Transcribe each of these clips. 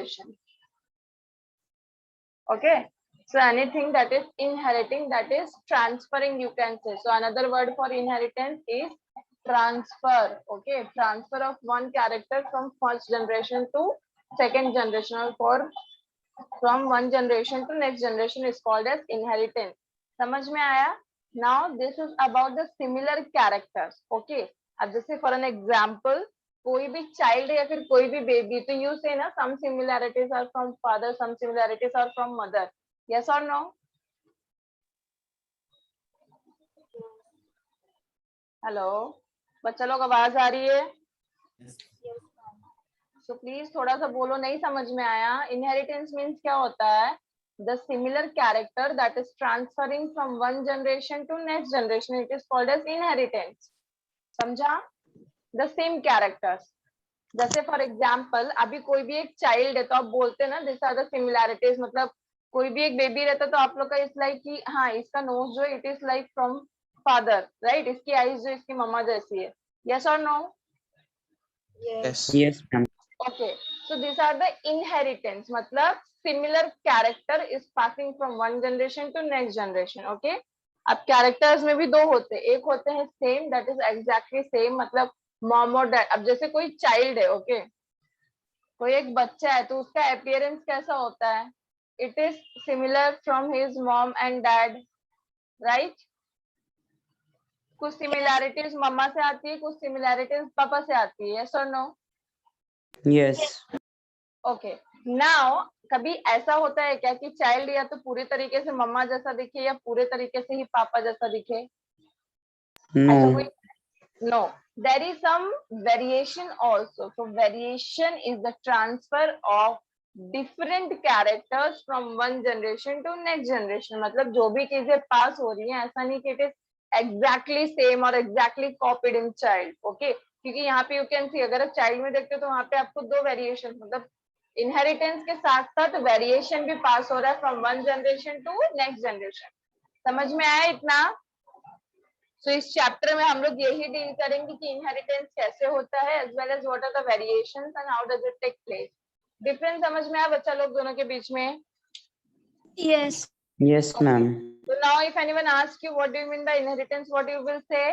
generation. Okay, so anything that is inheriting, that is transferring, you can say. So another word for inheritance is transfer. Okay, transfer of one character from first generation to second generation, or from one generation to next generation is called as inheritance. समझ में आया? Now this is about the similar characters. Okay, अब जैसे for an example, कोई भी child या फिर कोई भी baby, तो you say ना some similarities are from father, some similarities are from mother. Yes or no? Hello, बच्चा लोग आवाज आ रही है? तो प्लीज थोड़ा सा बोलो, नहीं समझ में आया? इनहेरिटेंस मीन्स क्या होता है? The similar character that is transferring from one generation to next generation, it is called as inheritance. समझा? The same characters. जैसे फॉर एग्जाम्पल अभी कोई भी एक चाइल्ड है तो आप बोलते हैं ना दिस आर द सिमिलैरिटीज, मतलब कोई भी एक बेबी रहता है तो आप लोग का इस लाइक कि हाँ इसका नोज जो it is like from father, right? इसकी आईज जो इसकी मम्मा जैसी है. यस और no? Yes, ma'am. Okay, so these are the inheritance, मतलब similar character is passing from one generation to next generation. Okay, अब characters में भी दो होते हैं, एक होते हैं same, that is exactly same, मतलब mom और dad. अब जैसे कोई child है, okay, कोई एक बच्चा है तो उसका appearance कैसा होता है? It is similar from his mom and dad, right? कुछ similarities मम्मा से आती है, कुछ similarities पापा से आती है. Yes or no? Yes. Okay, now कभी ऐसा होता है क्या कि चाइल्ड या तो पूरी तरीके से मम्मा जैसा दिखे या पूरे तरीके से ही पापा जैसा दिखे? ऐसा कोई? No, there is some variation also. So variation is the transfer of different characters from one generation to next generation. मतलब जो भी चीजें पास हो रही हैं, ऐसा नहीं कि इट इज एग्जैक्टली सेम और exactly copied in child. Okay, क्योंकि यहाँ पे यू कैन सी, अगर आप चाइल्ड में देखते हो तो वहां पे आपको दो वेरिएशन, मतलब इनहेरिटेंस के साथ साथ वेरिएशन भी पास हो रहा है from one generation to next generation. समझ में आया इतना? सो इस चैप्टर में हम लोग यही डील करेंगे कि इनहेरिटेंस कैसे होता है, as well as what are the variations and how does it take place. Difference समझ में आया बच्चा लोग दोनों के बीच में? Yes. Yes, ma'am. So now if anyone asks you what do you mean by inheritance, what you will say?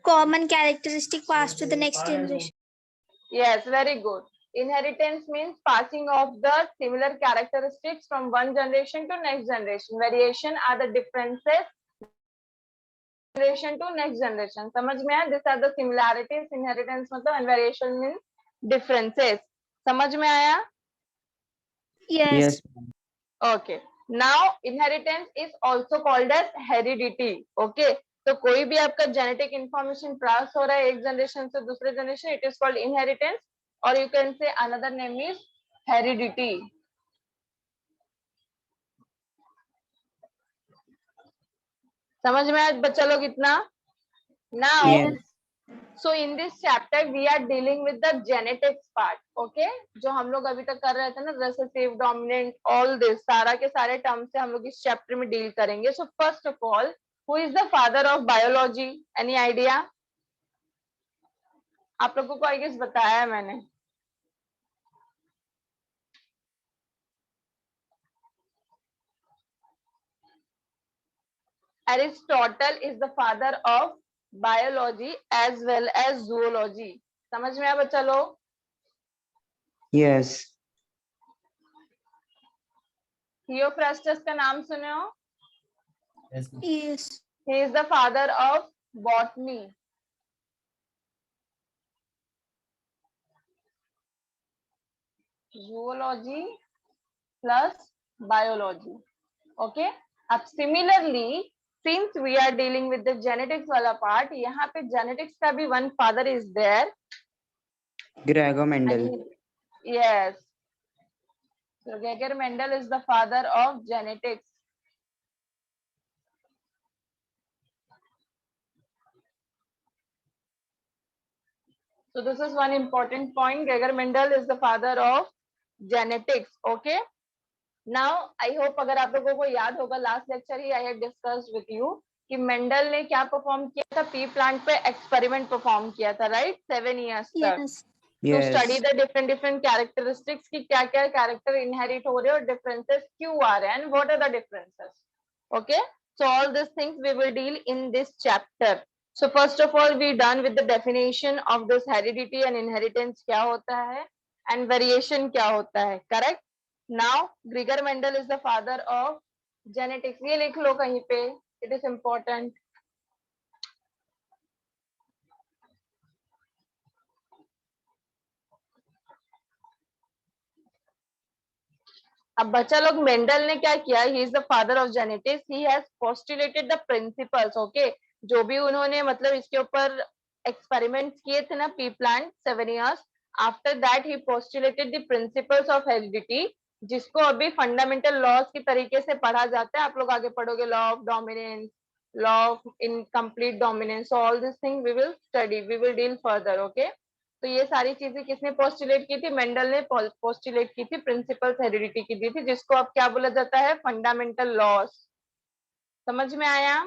Common characteristic passed to the next generation. Yes, very good. Inheritance means passing of the similar characteristics from one generation to next generation. Variation are the differences generation to next generation. समझ में आया? These are the similarities. Inheritance मतलब and variation means differences. समझ में आया? Yes. Yes. Okay. Now inheritance is also called as heredity. Okay. तो कोई भी आपका जेनेटिक इंफॉर्मेशन पास हो रहा है एक जनरेशन से दूसरे generation, it is called inheritance, और you can say another name is heredity. समझ में आया बच्चा लोग इतना? Now Yes. So in this chapter we are dealing with the genetics part. Okay, जो हम लोग अभी तक कर रहे थे ना, रिसेसिव, डोमिनेंट, ऑल दिस सारा के सारे टर्म्स से हम लोग इस चैप्टर में डील करेंगे. So first of all, who is the father of biology? Any idea? आप लोगों को आई गेस बताया है मैंने. Aristotle is the father of biology as well as zoology. समझ में आया बच्चा लोग? Yes. थियोफ्रास्टस का नाम सुने हो? Yes. He is the father of botany. Zoology plus biology. Okay. अब similarly, since we are dealing with the genetics वाला part, यहाँ पे genetics का भी one father is there. Gregor Mendel. Yes. So Gregor Mendel is the father of genetics. So this is one important point. Gregor Mendel is the father of genetics. Okay. Now I hope अगर आप लोगों को याद होगा, last lecture he I had discussed with you कि Mendel ने क्या perform किया था? पी प्लांट पे एक्सपेरिमेंट परफॉर्म किया था, राइट? 7 years तक. Yes. to study Yes. the different characteristics कि क्या क्या character inherit हो रहे हैं और differences क्यों आ रहे हैं and what are the differences. Okay, so all these things we will deal in this chapter. So first of all we done with the definition of this heredity and inheritance क्या होता है and variation क्या होता है. Correct. Now Gregor Mendel is the father of genetics. ये लिख लो कहीं पे, it is important. अब बच्चा लोग, मेंडल ने क्या किया, he is the father of genetics, he has postulated the principles. Okay, जो भी उन्होंने मतलब इसके ऊपर एक्सपेरिमेंट्स किए थे ना P plant 7 years, after that he postulated the principles of heredity, जिसको अभी फंडामेंटल लॉज की तरीके से पढ़ा जाता है. आप लोग आगे पढ़ोगे law of dominance, law of incomplete dominance, all this thing we will study, we will deal further. Okay, तो ये सारी चीजें किसने पोस्टुलेट की थी? मेंडल ने पोस्टुलेट की थी, प्रिंसिपल्स हेरिडिटी की दी थी, जिसको अब क्या बोला जाता है? Fundamental loss. समझ में आया?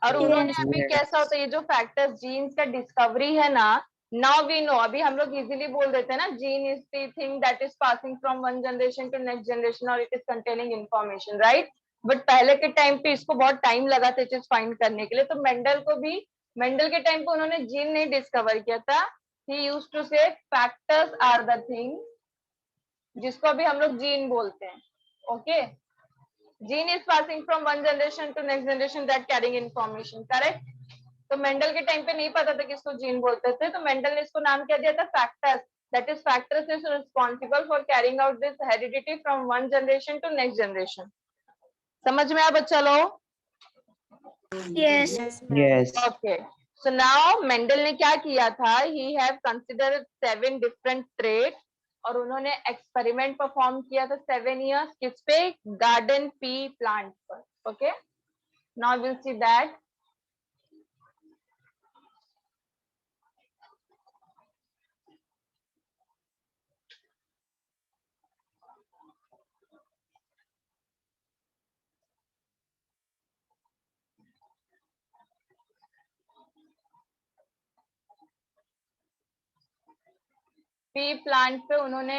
और उन्होंने अभी Yes. कैसा होता है, ये जो फैक्टर्स जीन्स का डिस्कवरी है ना, नाउ वी नो, अभी हम लोग इजीली बोल देते हैं ना, gene is the thing that is passing from one generation to next generation और it is containing information, right. But पहले के टाइम पे इसको बहुत टाइम लगा था चीज फाइंड करने के लिए. तो मेंडल के टाइम पे उन्होंने जीन नहीं डिस्कवर किया था. He used to say factors are the thing, जिसको अभी हम लोग जीन बोलते हैं. Okay, gene is passing from one generation to next generation that carrying information. Correct. तो मेंडल के टाइम पे नहीं पता था किसको जीन बोलते थे, तो मेंडल ने इसको नाम क्या दिया था? Factors. That is factors is responsible for carrying out this heredity from one generation to next generation. समझ में आया बच्चा लोग? Yes. Yes. Okay, so now Mendel ने क्या किया था? He have considered 7 different trait, और उन्होंने एक्सपेरिमेंट परफॉर्म किया था 7 years. किस पे? गार्डन पी प्लांट पर. Okay, now will see that. P plant पे उन्होंने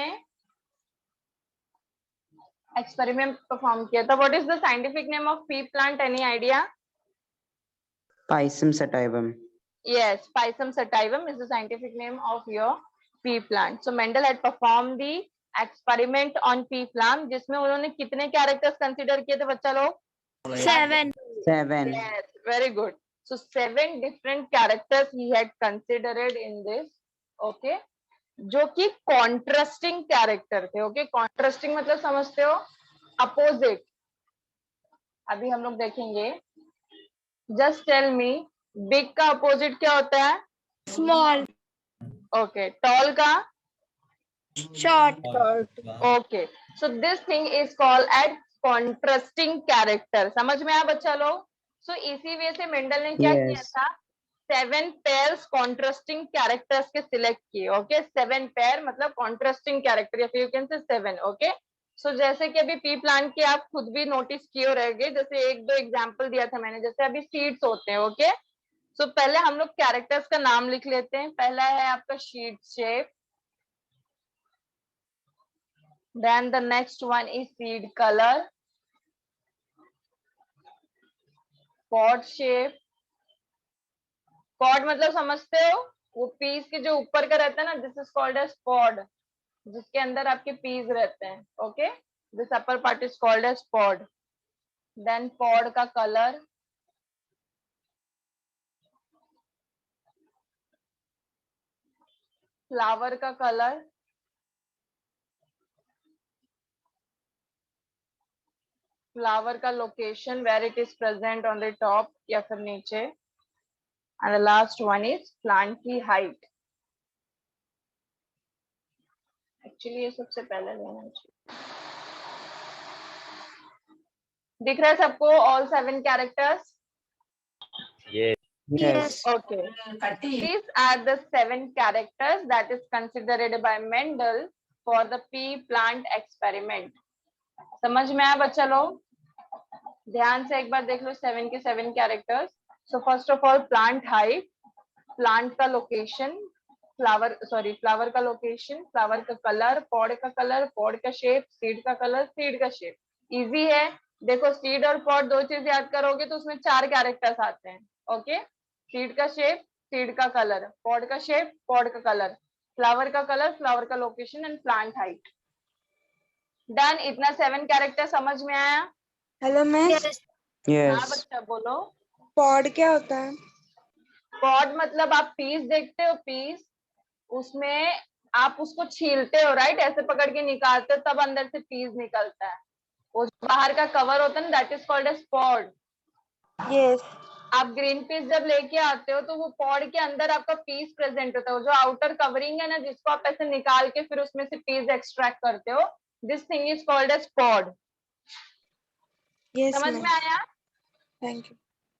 एक्सपेरिमेंट परफॉर्म किया था. What is the scientific name of P plant? Any idea? Pisum sativum. Yes, Pisum sativum is the scientific name of your pea plant. So Mendel had performed the experiment on pea plant, जिसमें उन्होंने कितने characters consider किए थे बच्चा लोग? 7. 7. Yes, very good. So 7 different characters he had considered in this. Okay, जो कि contrasting character थे. ओके, कॉन्ट्रास्टिंग मतलब समझते हो? अपोजिट. अभी हम लोग देखेंगे. जस्ट टेल मी, बिग का अपोजिट क्या होता है? Small. ओके, टॉल का? Short. Okay, so this thing is called eight contrasting character. समझ में आया बच्चा लोग? सो इसी वे से मेंडल ने क्या किया Yes. था? 7 पेयर्स कॉन्ट्रास्टिंग कैरेक्टर्स के सिलेक्ट किए. ओके, 7 पेयर मतलब कॉन्ट्रास्टिंग कैरेक्टर, या फिर यू कैन से 7. ओके, सो जैसे कि अभी पी प्लांट के आप खुद भी नोटिस किए रहेंगे, जैसे 1-2 एग्जांपल दिया था मैंने, जैसे अभी सीड्स होते हैं. ओके, सो पहले हम लोग कैरेक्टर्स का नाम लिख लेते हैं. पहला है आपका sheet shape, then the next one is seed color, pod shape. pod मतलब समझते हो? वो पीस के जो ऊपर का रहता है ना, this is called as pod, जिसके अंदर आपके पीस रहते हैं. Okay, this upper part is called as pod. Then pod का कलर, फ्लावर का कलर, फ्लावर का location, where it is present on the top या फिर नीचे, and the last one is plant की हाइट. एक्चुअली ये सबसे पहले लेना चाहिए. दिख रहा है सबको all 7 characters? Yes. Okay, these are the 7 characters that is considered by Mendel for the pea plant experiment. समझ में आया बच्चा लोग? ध्यान से एक बार देख लो 7 के 7 characters. So first of all, plant height, plant का location, फ्लावर का लोकेशन, फ्लावर का कलर, पॉड का कलर, पॉड का शेप, सीड का कलर, सीड का शेप। इजी है। देखो सीड और पॉड दो चीज याद करोगे तो उसमें 4 कैरेक्टर्स आते हैं। ओके, सीड का शेप, सीड का कलर, पॉड का शेप, पॉड का कलर, फ्लावर का कलर, फ्लावर का location and plant height. Done. इतना 7 कैरेक्टर समझ में आया? Hello miss, Yes. हाँ Yes. बच्चा बोलो। पॉड क्या होता है? पॉड मतलब आप पीस देखते हो, पीस, उसमें आप उसको छीलते हो, राइट? ऐसे पकड़ के निकालते हो तब अंदर से पीस निकलता है। वो जो बाहर का कवर होता है ना, that is called as pod. Yes. आप ग्रीन पीस जब लेके आते हो तो वो पॉड के अंदर आपका पीस प्रेजेंट होता है। वो जो आउटर कवरिंग है ना, जिसको आप ऐसे निकाल के फिर उसमें से पीस एक्सट्रैक्ट करते हो, this thing is called as pod. Yes समझ मैम, में आया? Thank you.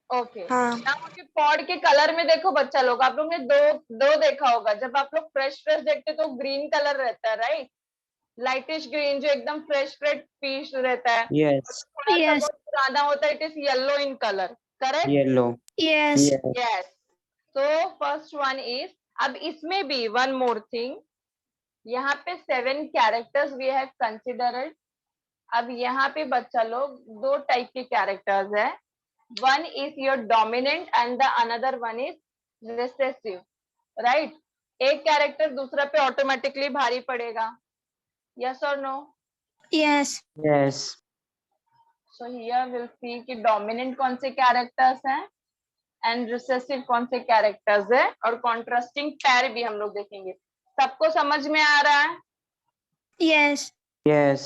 ओके। हाँ। नाउ के पॉड के कलर में देखो बच्चा लोग, आप लोग ने दो देखा होगा। जब आप लोग फ्रेश देखते हो तो ग्रीन कलर रहता है, राइट? लाइटिश ग्रीन जो एकदम फ्रेश पीच रहता है। Yes. थोड़ा सा Yes. बहुत पुराना होता है, it is yellow in colour, correct? Yellow. Yes. Yes. Yes. So first one is, अब इसमें भी वन मोर थिंग, यहाँ पे 7 कैरेक्टर्स वी हैव कंसिडर्ड। अब यहाँ पे बच्चा लोग 2 टाइप के कैरेक्टर्स है। One is your dominant and the another one is recessive, right? एक कैरेक्टर दूसरा पे ऑटोमेटिकली भारी पड़ेगा, यस और no? Yes. Yes. So here will see कि डोमिनेंट कौन से कैरेक्टर्स हैं एंड रिसेसिव कौन से कैरेक्टर्स है, और कॉन्ट्रास्टिंग पैर भी हम लोग देखेंगे। सबको समझ में आ रहा है? Yes. Yes.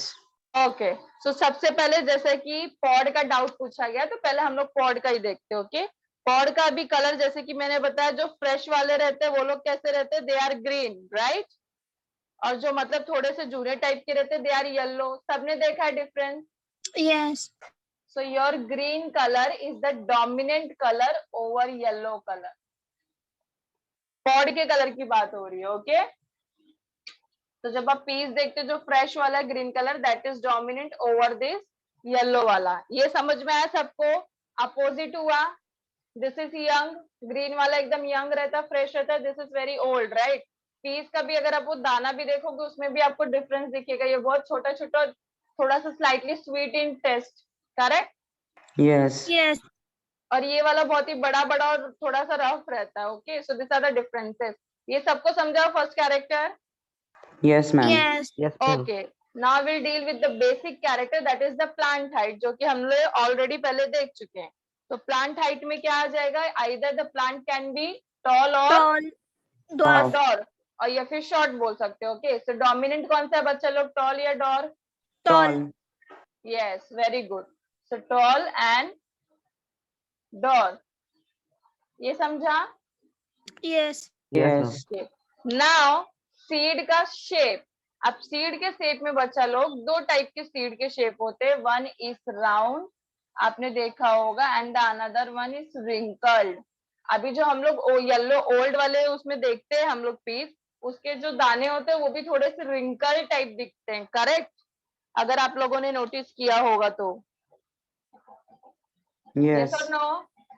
ओके। सो सबसे पहले जैसे कि पॉड का डाउट पूछा गया तो पहले हम लोग पॉड का ही देखते हैं। ओके, पॉड का भी कलर जैसे कि मैंने बताया, जो फ्रेश वाले रहते हैं वो लोग कैसे रहते हैं? They are green, right? और जो मतलब थोड़े से जूने टाइप के रहते हैं, दे आर येलो। सबने देखा है difference? Yes. So your green color is the dominant color over yellow color. Pod के कलर की बात हो रही है। ओके, तो जब आप पीस देखते हो जो फ्रेश वाला green colour, that is dominant over this yellow वाला। ये समझ में आया सबको? अपोजिट हुआ, दिस इज यंग, ग्रीन वाला एकदम यंग रहता, फ्रेश रहता है, this is very old, right? Peas का भी अगर आप वो दाना भी देखोगे उसमें भी आपको डिफरेंस दिखेगा, ये बहुत छोटा छोटा, थोड़ा सा slightly sweet in taste, correct? Yes. Yes. और ये वाला बहुत ही बड़ा बड़ा और थोड़ा सा रफ रहता है। Okay, so this are the differences. ये सबको समझाओ first character? Yes, ma'am. Yes. Yes, ma'am. Okay, now will deal with the basic character, that is the plant height, जो कि हम लोग ऑलरेडी पहले देख चुके हैं। तो प्लांट हाइट में क्या आ जाएगा? Either the plant can be toll और Tall. Dwarf. डॉर, और या फिर शॉर्ट बोल सकते हो। ओके, सो डोमिनेंट कौन सा है बच्चा लोग, टॉल या dwarf? Tall. Yes, very good. So tall and dwarf, ये समझा? Yes. Yes. नाउ सीड का शेप। अब सीड के शेप में बच्चा लोग 2 टाइप के सीड के शेप होते हैं। वन इज राउंड, आपने देखा होगा, and the another one is wrinkled. अभी जो हम लोग येलो ओल्ड वाले उसमें देखते हैं हम लोग पीस, उसके जो दाने होते हैं वो भी थोड़े से रिंकल टाइप दिखते हैं, करेक्ट? अगर आप लोगों ने नोटिस किया होगा तो। Yes. यस और नो?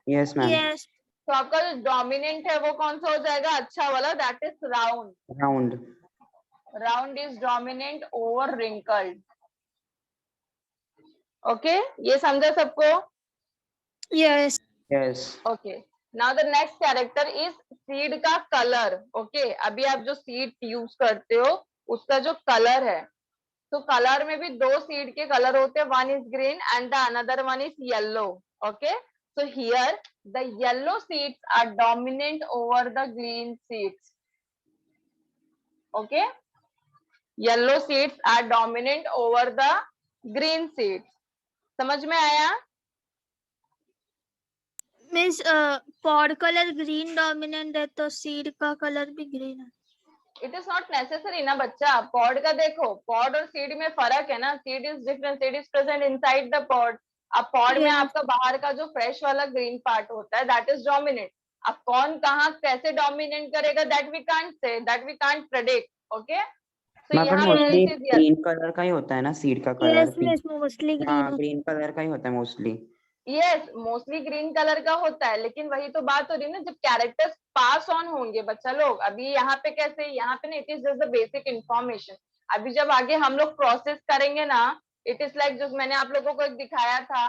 Yes, ma'am. Yes. तो आपका जो डोमिनेंट है वो कौन सा हो जाएगा? अच्छा वाला, that is round. Round. Round is dominant over wrinkled. Okay, ये समझा सबको? Yes. Yes. Okay, now the next character is seed का कलर। ओके, अभी आप जो सीड यूज करते हो उसका जो कलर है, तो कलर में भी 2 सीड के कलर होते हैं, one is green and the another one is yellow. Okay, so here the yellow seeds are dominant over the green seeds. Okay, yellow seeds are dominant over the green seeds. समझ में आया? Means pod color green dominant है तो seed का color भी green है. It is not necessary ना बच्चा। पॉड का देखो, पॉड और सीड में फर्क है ना। Seed is different, seed is present inside the pod. अब पॉड में Yes. आपका बाहर का जो फ्रेश वाला ग्रीन पार्ट होता है, दैट इज डोमिनेंट। अब कौन कहाँ कैसे डोमिनेट करेगा, that we can't say, that we can't predict. Okay, तो Ma'am, but यहाँ mostly पे green color का ही होता है ना, seed का color Yes. भी। Miss mostly green हाँ, होता green color का ही होता है mostly. Yes mostly green colour का होता है, लेकिन वही तो बात हो रही है ना, जब कैरेक्टर्स पास ऑन होंगे बच्चा लोग, अभी यहाँ पे कैसे, यहाँ पे ना it is just the basic information. अभी जब आगे हम लोग प्रोसेस करेंगे ना, इट इज लाइक जो मैंने आप लोगों को एक दिखाया था,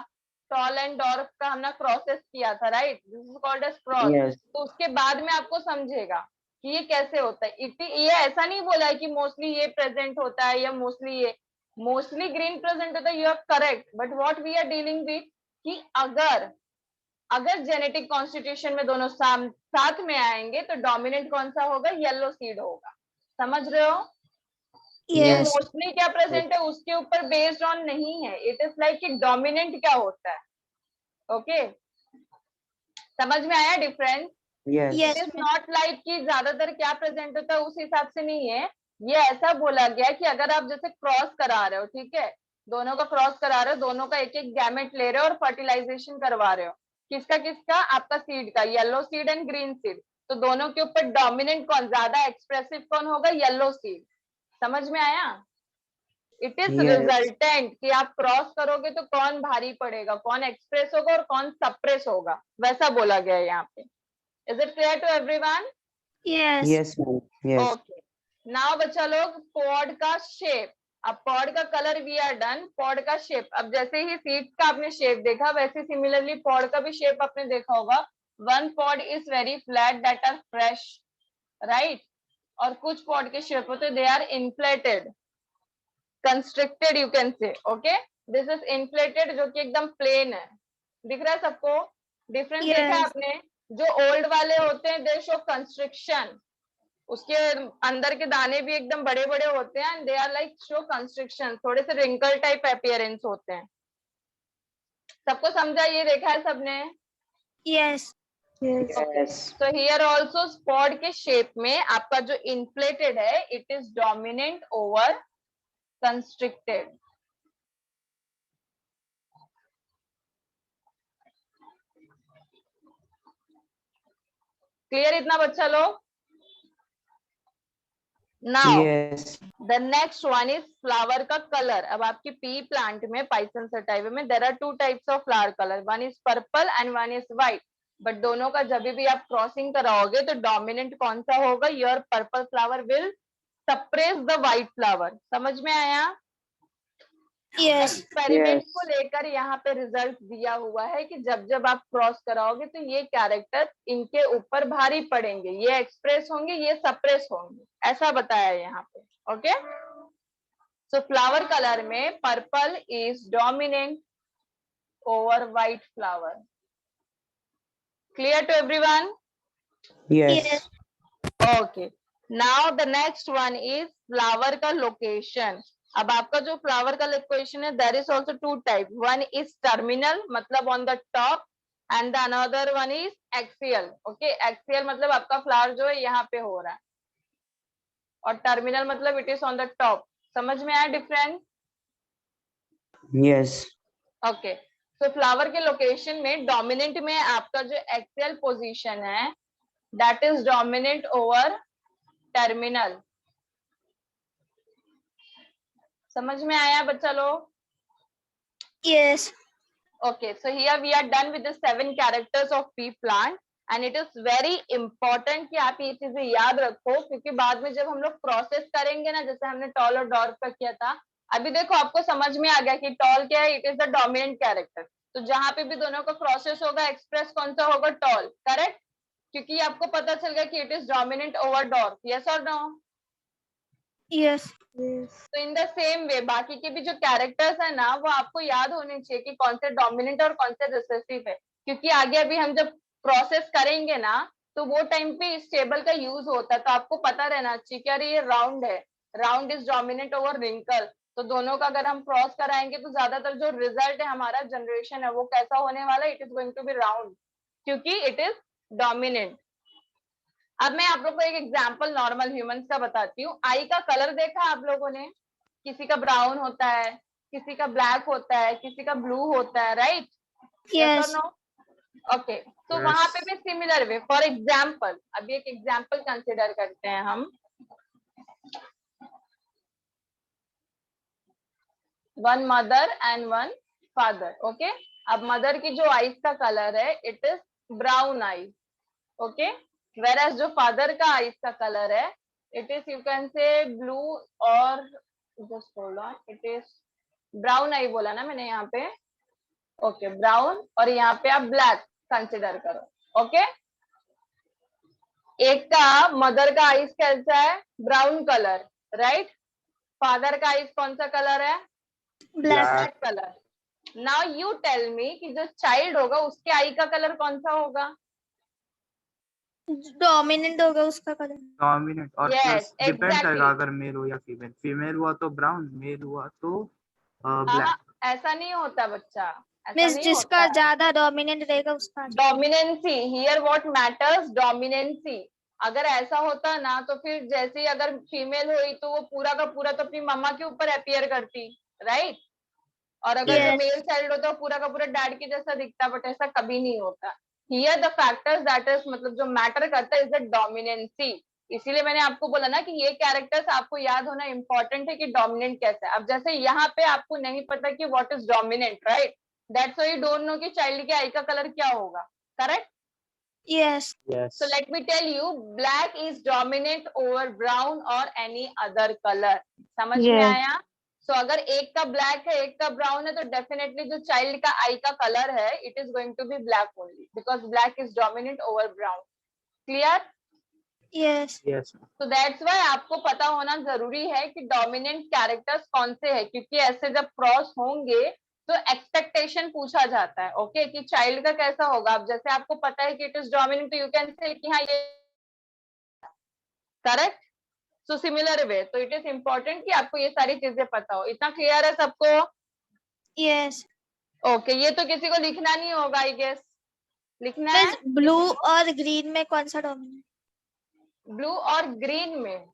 टॉल एंड डॉर्फ का हमने प्रोसेस किया था, right, this is called as cross. Yes. तो उसके बाद में आपको समझेगा कि ये कैसे होता है। ये ऐसा नहीं बोला है कि मोस्टली ये प्रेजेंट होता है या मोस्टली ये, मोस्टली ग्रीन प्रेजेंट होता है, you are correct, but what we are dealing with कि अगर जेनेटिक कॉन्स्टिट्यूशन में दोनों साथ में आएंगे तो डोमिनेंट कौन सा होगा, येलो सीड होगा। समझ रहे हो? ये Yes. मोस्टली क्या प्रेजेंट है उसके ऊपर बेस्ड ऑन नहीं है, इट इज लाइक कि डोमिनेंट क्या होता है। ओके, समझ में आया difference? Yes. Yes. It is not like कि ज्यादातर क्या प्रेजेंट होता है उस हिसाब से नहीं है। ये ऐसा बोला गया कि अगर आप जैसे क्रॉस करा रहे हो, ठीक है, दोनों का क्रॉस करा रहे हो, दोनों का एक एक गैमेट ले रहे हो और फर्टिलाइजेशन करवा रहे हो, किसका किसका, आपका सीड का, yellow seed and green seed. तो दोनों के ऊपर डोमिनेंट कौन, ज्यादा एक्सप्रेसिव कौन होगा, येलो सीड। समझ में आया? It is Yes. रिजल्टेंट कि आप क्रॉस करोगे तो कौन भारी पड़ेगा, कौन एक्सप्रेस होगा और कौन सप्रेस होगा, वैसा बोला गया है यहाँ पे। Is it clear to everyone? Yes. Yes, ma'am. Yes. Okay, now बच्चा लोग पॉड का शेप। अब पॉड का colour we are done, pod का शेप। अब जैसे ही सीड्स का आपने शेप देखा, वैसे सिमिलरली पॉड का भी शेप आपने देखा होगा। One pod is very flat that are fresh, right, और कुछ पॉड के शेप होते they are inflated, constricted you can say. Okay, this is inflated जो कि एकदम प्लेन है। दिख रहा है सबको? डिफरेंस देखा है Yes. आपने? जो ओल्ड वाले होते हैं दे शो कंस्ट्रिक्शन, उसके अंदर के दाने भी एकदम बड़े बड़े होते हैं, they are like show constriction, थोड़े से रिंकल टाइप अपीयरेंस होते हैं। सबको समझा? ये देखा है सबने? Yes. Yes. Yes. तो हियर ऑल्सो स्पॉड के शेप में आपका जो इन्फ्लेटेड है it is dominant over constricted. Clear इतना बच्चा लोग? Now Yes. The next one is flower का कलर। अब आपकी पी प्लांट में, पाइथन सटाइवा में there are two types of flower colour, one is purple and one is white. But दोनों का जब भी आप क्रॉसिंग कराओगे तो डोमिनेंट कौन सा होगा, your purple flower will suppress the white flower. समझ में आया? Yes. Experiment Yes. को लेकर यहाँ पे रिजल्ट दिया हुआ है कि जब जब आप क्रॉस कराओगे तो ये कैरेक्टर इनके ऊपर भारी पड़ेंगे, ये एक्सप्रेस होंगे, ये सप्रेस होंगे, ऐसा बताया है यहाँ पे। ओके, सो फ्लावर कलर में purple is dominant over white flower. Clear to everyone? Yes. Okay, now the next one is flower का लोकेशन। अब आपका जो फ्लावर का लोकेशन है there is also two type, one is terminal मतलब on the top and the another one is axial. Okay, axial मतलब आपका flower जो है यहाँ पे हो रहा है और टर्मिनल मतलब it is on the top. समझ में आया डिफरेंस? Yes. ओके, तो फ्लावर के लोकेशन में डोमिनेंट में आपका जो एक्सियल पोजीशन है that is dominant over terminal. समझ में आया बच्चा लोग? Yes. Okay, so here we are done with the 7 characters of pea plant and it is very important कि आप ये चीजें याद रखो, क्योंकि बाद में जब हम लोग प्रोसेस करेंगे ना, जैसे हमने टॉल और डॉर्फ का किया था, अभी देखो आपको समझ में आ गया कि टॉल क्या है, it is the dominant character. तो जहां पे भी दोनों का प्रोसेस होगा एक्सप्रेस कौन सा होगा, टॉल, करेक्ट, क्योंकि आपको पता चल गया कि it is dominant over dwarf. Yes और नो? Yes. Yes. तो इन द सेम वे बाकी के भी जो कैरेक्टर्स है ना वो आपको याद होने चाहिए कि कौन से डोमिनेंट और कौन से रिसेसिव है, क्योंकि आगे अभी हम जब प्रोसेस करेंगे ना तो वो टाइम पे इस टेबल का यूज होता है, तो आपको पता रहना चाहिए कि अरे ये राउंड है, round is dominant over wrinkle. तो दोनों का अगर हम क्रॉस कराएंगे तो ज्यादातर जो रिजल्ट है हमारा जनरेशन है वो कैसा होने वाला है, it is going to be round, क्योंकि इट इज डोमिनेंट। अब मैं आप लोग को एक एग्जांपल नॉर्मल ह्यूमंस का बताती हूँ। आई का कलर देखा आप लोगों ने? किसी का ब्राउन होता है, किसी का ब्लैक होता है, किसी का ब्लू होता है, राइट? यस और Yes. नो? ओके, तो Yes. वहां पे भी सिमिलर वे, फॉर एग्जाम्पल अभी एक एग्जाम्पल कंसिडर करते हैं हम। One mother and one father. Okay, अब मदर की जो आईज का कलर है it is brown eyes, okay, whereas जो फादर का आईज का कलर है it is you can say blue और just hold on, it is brown eye बोला ना मैंने यहाँ पे, ओके ब्राउन, और यहाँ पे आप ब्लैक कंसिडर करो, ओके। एक का मदर का आईज कैसा है, ब्राउन कलर, राइट। फादर का आईज कौन सा कलर है, black colour. Now you tell me कि जो चाइल्ड होगा उसके आई का कलर कौन सा होगा, डोमिनेंट होगा उसका कलर। डोमिनेंट और Yes, प्लस डिपेंड exactly. करेगा अगर मेल हो या फीमेल, फीमेल हुआ तो ब्राउन, मेल हुआ तो हाँ, ब्लैक। ऐसा नहीं होता बच्चा, ऐसा मीन्स नहीं जिसका होता। ज्यादा डोमिनेंट रहेगा उसका। Dominancy, here what matters, dominancy. अगर ऐसा होता ना तो फिर जैसे ही अगर फीमेल हुई तो वो पूरा का पूरा तो अपनी मम्मा के ऊपर अपीयर करती, राइट। और अगर जो Yes. मेल चाइल्ड होता है पूरा का पूरा डैड के जैसा दिखता, बट ऐसा कभी नहीं होता। Here the factors that is मतलब जो मैटर करता है इज द डोमिनेंसी। इसीलिए मैंने आपको बोला ना कि ये कैरेक्टर्स आपको याद होना इंपॉर्टेंट है कि डोमिनेंट कैसा है। अब जैसे यहाँ पे आपको नहीं पता कि what is dominant, right, that's why you don't know कि चाइल्ड के आई का कलर क्या होगा, correct. Yes. So let me tell you, black is dominant over brown or any other color. समझ में आया? So अगर एक का ब्लैक है एक का ब्राउन है तो डेफिनेटली जो चाइल्ड का आई का कलर है it is going to be black only because black is dominant over brown. Clear? Yes. Yes तो दैट्स वाई आपको पता होना जरूरी है कि डोमिनेंट कैरेक्टर्स कौन से हैं, क्योंकि ऐसे जब क्रॉस होंगे तो एक्सपेक्टेशन पूछा जाता है, ओके, कि चाइल्ड का कैसा होगा। अब जैसे आपको पता है कि इट इज डोमिनेंट तो यू कैन से कि हाँ ये करेक्ट। सो सिमिलर वे तो इट इज इम्पोर्टेंट कि आपको ये सारी चीजें पता हो। इतना क्लियर है सबको? Yes. ओके, ये तो किसी को लिखना नहीं होगा आई गेस, लिखना है? मीन्स ब्लू और ग्रीन में कौन सा डोमिनेंट? ब्लू और ग्रीन में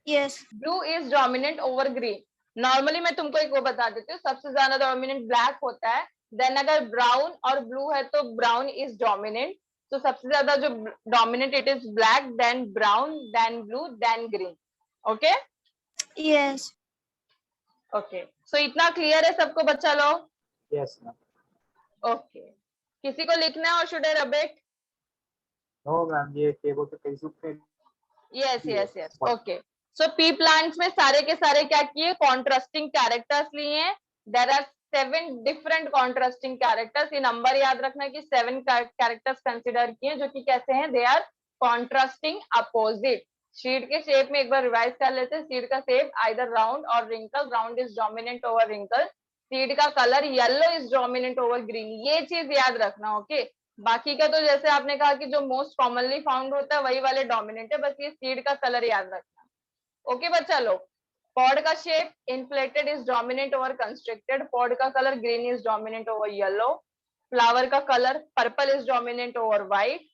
Yes. Blue is dominant over green. Normally मैं तुमको एक वो बता देती हूँ, सबसे ज्यादा डोमिनेंट ब्लैक होता है, देन अगर ब्राउन और ब्लू है तो ब्राउन इज डोमिनेंट। तो सबसे ज्यादा जो dominant it is black, then brown, then blue, then green. Okay Yes. Okay, so इतना क्लियर है सबको बच्चा लोग? Yes ma'am. ओके, किसी को लिखना है और should I rub it? No ma'am, ये टेबल पे कहीं पे yes yes yes, okay. So pea plants में सारे के सारे क्या किए, कॉन्ट्रास्टिंग कैरेक्टर्स लिए हैं। There are 7 different contrasting characters. ये नंबर याद रखना कि 7 कैरेक्टर्स कंसिडर किए जो कि कैसे हैं, they are contrasting opposite. Seed के शेप में एक बार रिवाइज कर लेते हैं। सीड का शेप आइदर राउंड और wrinkle, round is dominant over wrinkle. Seed का colour yellow is dominant over green, ये चीज याद रखना, ओके। बाकी का तो जैसे आपने कहा कि जो मोस्ट कॉमनली फाउंड होता है वही वाले डोमिनेंट है, बस ये सीड का कलर याद रखना। ओके बच्चा लोग, पॉड का shape inflated is dominant over constricted, pod का colour green is dominant over yellow, flower का colour purple is dominant over white,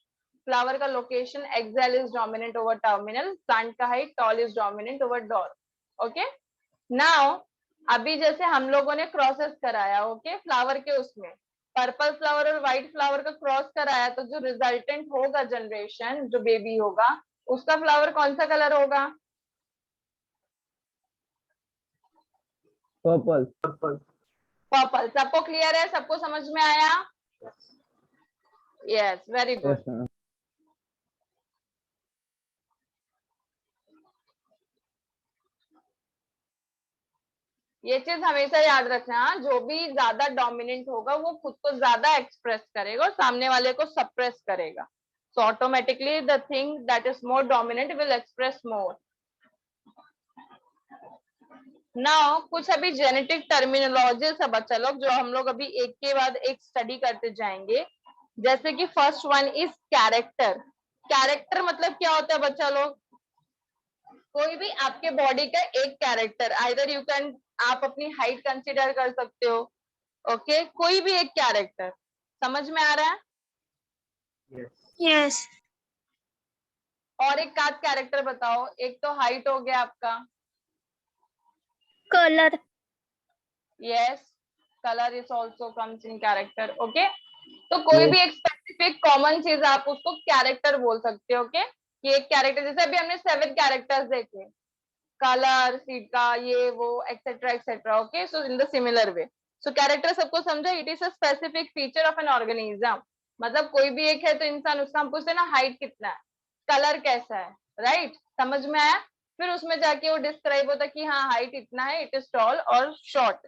flower का location axial is dominant over terminal, plant का height tall is dominant over dwarf. Okay, now अभी जैसे हम लोगों ने crosses कराया, ओके, फ्लावर के उसमें पर्पल फ्लावर और व्हाइट फ्लावर का क्रॉस कराया, तो जो रिजल्टेंट होगा जनरेशन, जो बेबी होगा उसका फ्लावर कौन सा कलर होगा? पर्पल। पर्पल। सबको क्लियर है? सबको समझ में आया? Yes, very good. ये चीज हमेशा याद रखना, जो भी ज्यादा डोमिनेंट होगा वो खुद को ज्यादा एक्सप्रेस करेगा और सामने वाले को सप्रेस करेगा। So automatically the thing that is more dominant will express more. Now कुछ अभी जेनेटिक टर्मिनोलॉजीज है बच्चा लोग, जो हम लोग अभी एक के बाद एक स्टडी करते जाएंगे। जैसे कि first one is character. Character मतलब क्या होता है बच्चा लोग? कोई भी आपके बॉडी का एक कैरेक्टर, आइदर यू कैन, आप अपनी हाइट कंसीडर कर सकते हो, ओके, कोई भी एक कैरेक्टर। समझ में आ रहा है? Yes. और एक आध कैरेक्टर बताओ। एक तो हाइट हो गया आपका, Color. Yes, colour is also comes in character, okay. तो कोई भी एक स्पेसिफिक कॉमन चीज आप उसको कैरेक्टर बोल सकते हो, ओके, कि एक कैरेक्टर। जैसे अभी हमने 7 कैरेक्टर्स देखे, कलर, सीड का, ये वो, etcetera etcetera, okay. So in the similar way, so character सबको समझा, it is a specific feature of an organism, मतलब कोई भी एक है तो इंसान, उसका हम पूछते हैं ना हाइट कितना है, कलर कैसा है, राइट, समझ में आया। फिर उसमें जाके वो डिस्क्राइब होता है कि हाँ हाइट इतना है, इट इज टॉल और शॉर्ट।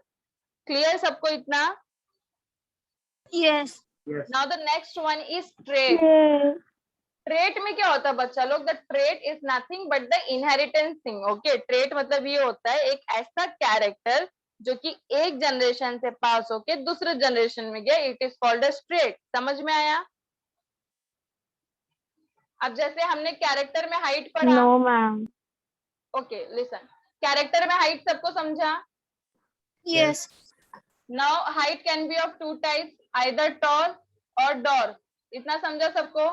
क्लियर सबको इतना? Yes. Yes. Now the next one is trait. Yes. Trait में क्या होता है बच्चा लोग? The trait is nothing but the inheritance thing. Okay, trait मतलब ये होता है एक ऐसा कैरेक्टर जो कि एक जनरेशन से पास होके दूसरे जनरेशन में गया, it is called as trait. समझ में आया? अब जैसे हमने कैरेक्टर में हाइट पढ़ा। No, ma'am. Okay listen, character में हाइट सबको समझा? Yes. Now height can be of two types, either tall और डॉर्फ। इतना समझा सबको?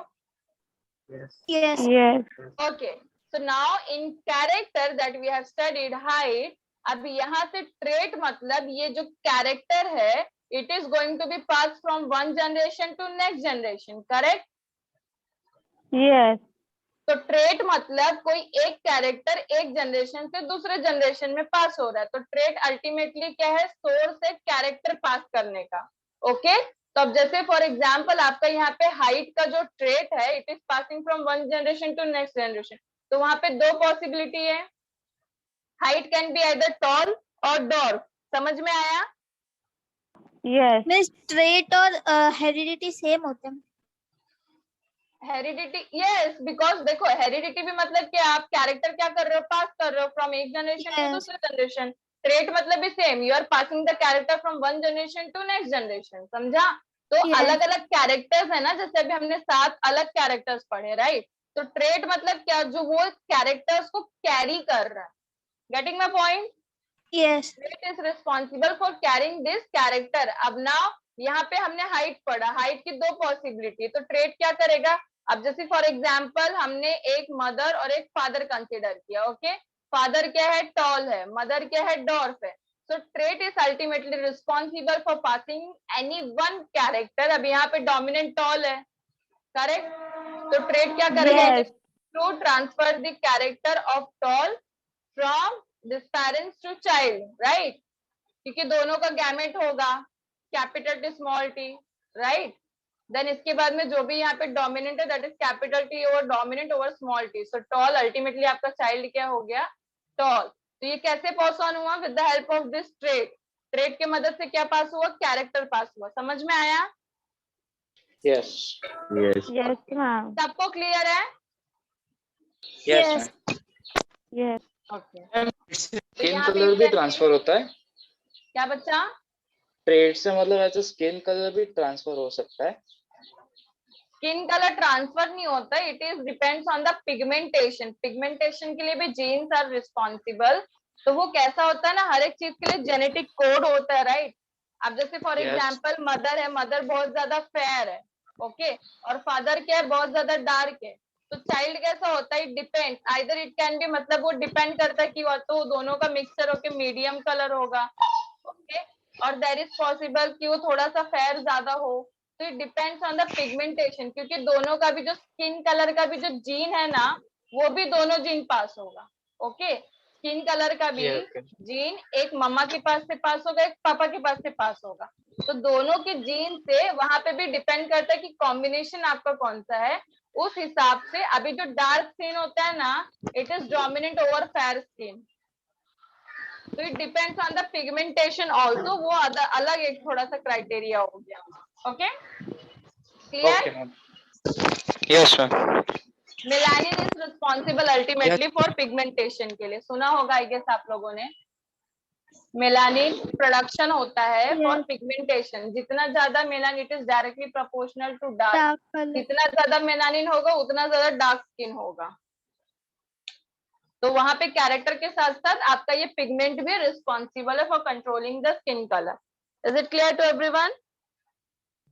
Yes. Yes. Yes. Okay, so now in character that we have studied height, अब यहाँ से trait मतलब ये जो character है, it is going to be passed from one generation to next generation, correct? Yes. तो trait मतलब कोई एक कैरेक्टर एक जनरेशन से दूसरे जनरेशन में पास हो रहा है। तो trait अल्टीमेटली क्या है? सोर्स है कैरेक्टर पास करने का। ओके, तो अब जैसे फॉर एग्जाम्पल आपका यहाँ पे हाइट का जो ट्रेट है, it is passing from one generation to next generation, तो वहां पे दो पॉसिबिलिटी है, height can be either tall और डॉर्फ। समझ में आया? Yes. Miss, trait और heredity same होते हैं। हेरिडिटी, यस, बिकॉज देखो हेरिडिटी भी मतलब कि आप कैरेक्टर क्या कर रहे हो? पास कर रहे हो फ्रॉम एक जनरेशन टू Yes. दूसरे जनरेशन। ट्रेट मतलब भी same, you are passing the character from one generation to next generation. समझा? तो Yes. अलग अलग कैरेक्टर्स है ना, जैसे अभी हमने 7 अलग कैरेक्टर्स पढ़े, राइट? तो ट्रेट मतलब क्या? जो वो कैरेक्टर्स को कैरी कर रहा है। Getting my point? Yes. Trait is responsible for carrying this character. अब नाउ यहाँ पे हमने हाइट पढ़ा, हाइट की दो पॉसिबिलिटी, तो ट्रेट क्या करेगा? अब जैसे फॉर एग्जाम्पल हमने एक मदर और एक फादर कंसिडर किया। ओके, फादर क्या है? टॉल है, मदर क्या है? डॉर्फ है। So trait is ultimately responsible for passing any one character। अब यहाँ पे dominant tall है, करेक्ट? तो trait क्या करेगा? Yes. To transfer the character of tall from this parents to child, right? क्योंकि दोनों का गैमेट होगा, capital T small T, right? Then इसके बाद में जो भी यहाँ पे डोमिनेंट है, that is capital T over dominant over small T. So tall ultimately आपका चाइल्ड क्या हो गया? टॉल। तो ये कैसे पास ऑन हुआ? With the help of this trait. Trait के मदद से क्या पास हुआ? कैरेक्टर पास हुआ। समझ में आया? Yes. Yes. Yes, ma'am. सबको क्लियर है? Yes. Yes. ओके, स्किन यहाँ पे कलर भी exactly- ट्रांसफर होता है? क्या बच्चा? ट्रेड से मतलब ऐसे स्किन कलर भी ट्रांसफर हो सकता है? स्किन कलर ट्रांसफर नहीं होता, it is depends on the pigmentation. Pigmentation के लिए भी जीन्स आर रिस्पॉन्सिबल। तो वो कैसा होता है ना, हर एक चीज के लिए जेनेटिक कोड होता है, राइट? अब जैसे फॉर Yes. एग्जांपल मदर है, मदर बहुत ज्यादा फेयर है, ओके, और फादर क्या है? बहुत ज्यादा डार्क है। तो चाइल्ड कैसा होता है? It depends, either it can be, मतलब वो डिपेंड करता है कि वो तो दोनों का मिक्सचर होके मीडियम कलर होगा, ओके, और देयर इज पॉसिबल कि वो थोड़ा सा फेयर ज्यादा हो। तो it depends on the pigmentation, क्योंकि दोनों का भी जो स्किन कलर का भी जो जीन है ना, वो भी दोनों जीन पास होगा। ओके, स्किन कलर का भी Yeah, okay. जीन एक मम्मा के पास से पास होगा, एक पापा के पास से पास होगा। तो दोनों के जीन से वहां पे भी डिपेंड करता है कि कॉम्बिनेशन आपका कौन सा है। उस हिसाब से अभी जो डार्क स्किन होता है ना, it is dominant over fair skin. तो it depends on the pigmentation also, वो अलग एक थोड़ा सा क्राइटेरिया हो गया। Okay, clear? Okay, ma'am. Yes, ma'am. Melanin is responsible ultimately for pigmentation के लिए। सुना होगा आई गेस आप लोगों ने, मेलानिन प्रोडक्शन होता है फॉर Yes. पिगमेंटेशन। जितना ज्यादा melanin, it is directly proportional to dark. Dark color. जितना ज्यादा मेलानिन होगा उतना ज्यादा डार्क स्किन होगा। तो वहां पे कैरेक्टर के साथ साथ आपका ये पिगमेंट भी रिस्पॉन्सिबल है for controlling the skin colour. Is it clear to everyone?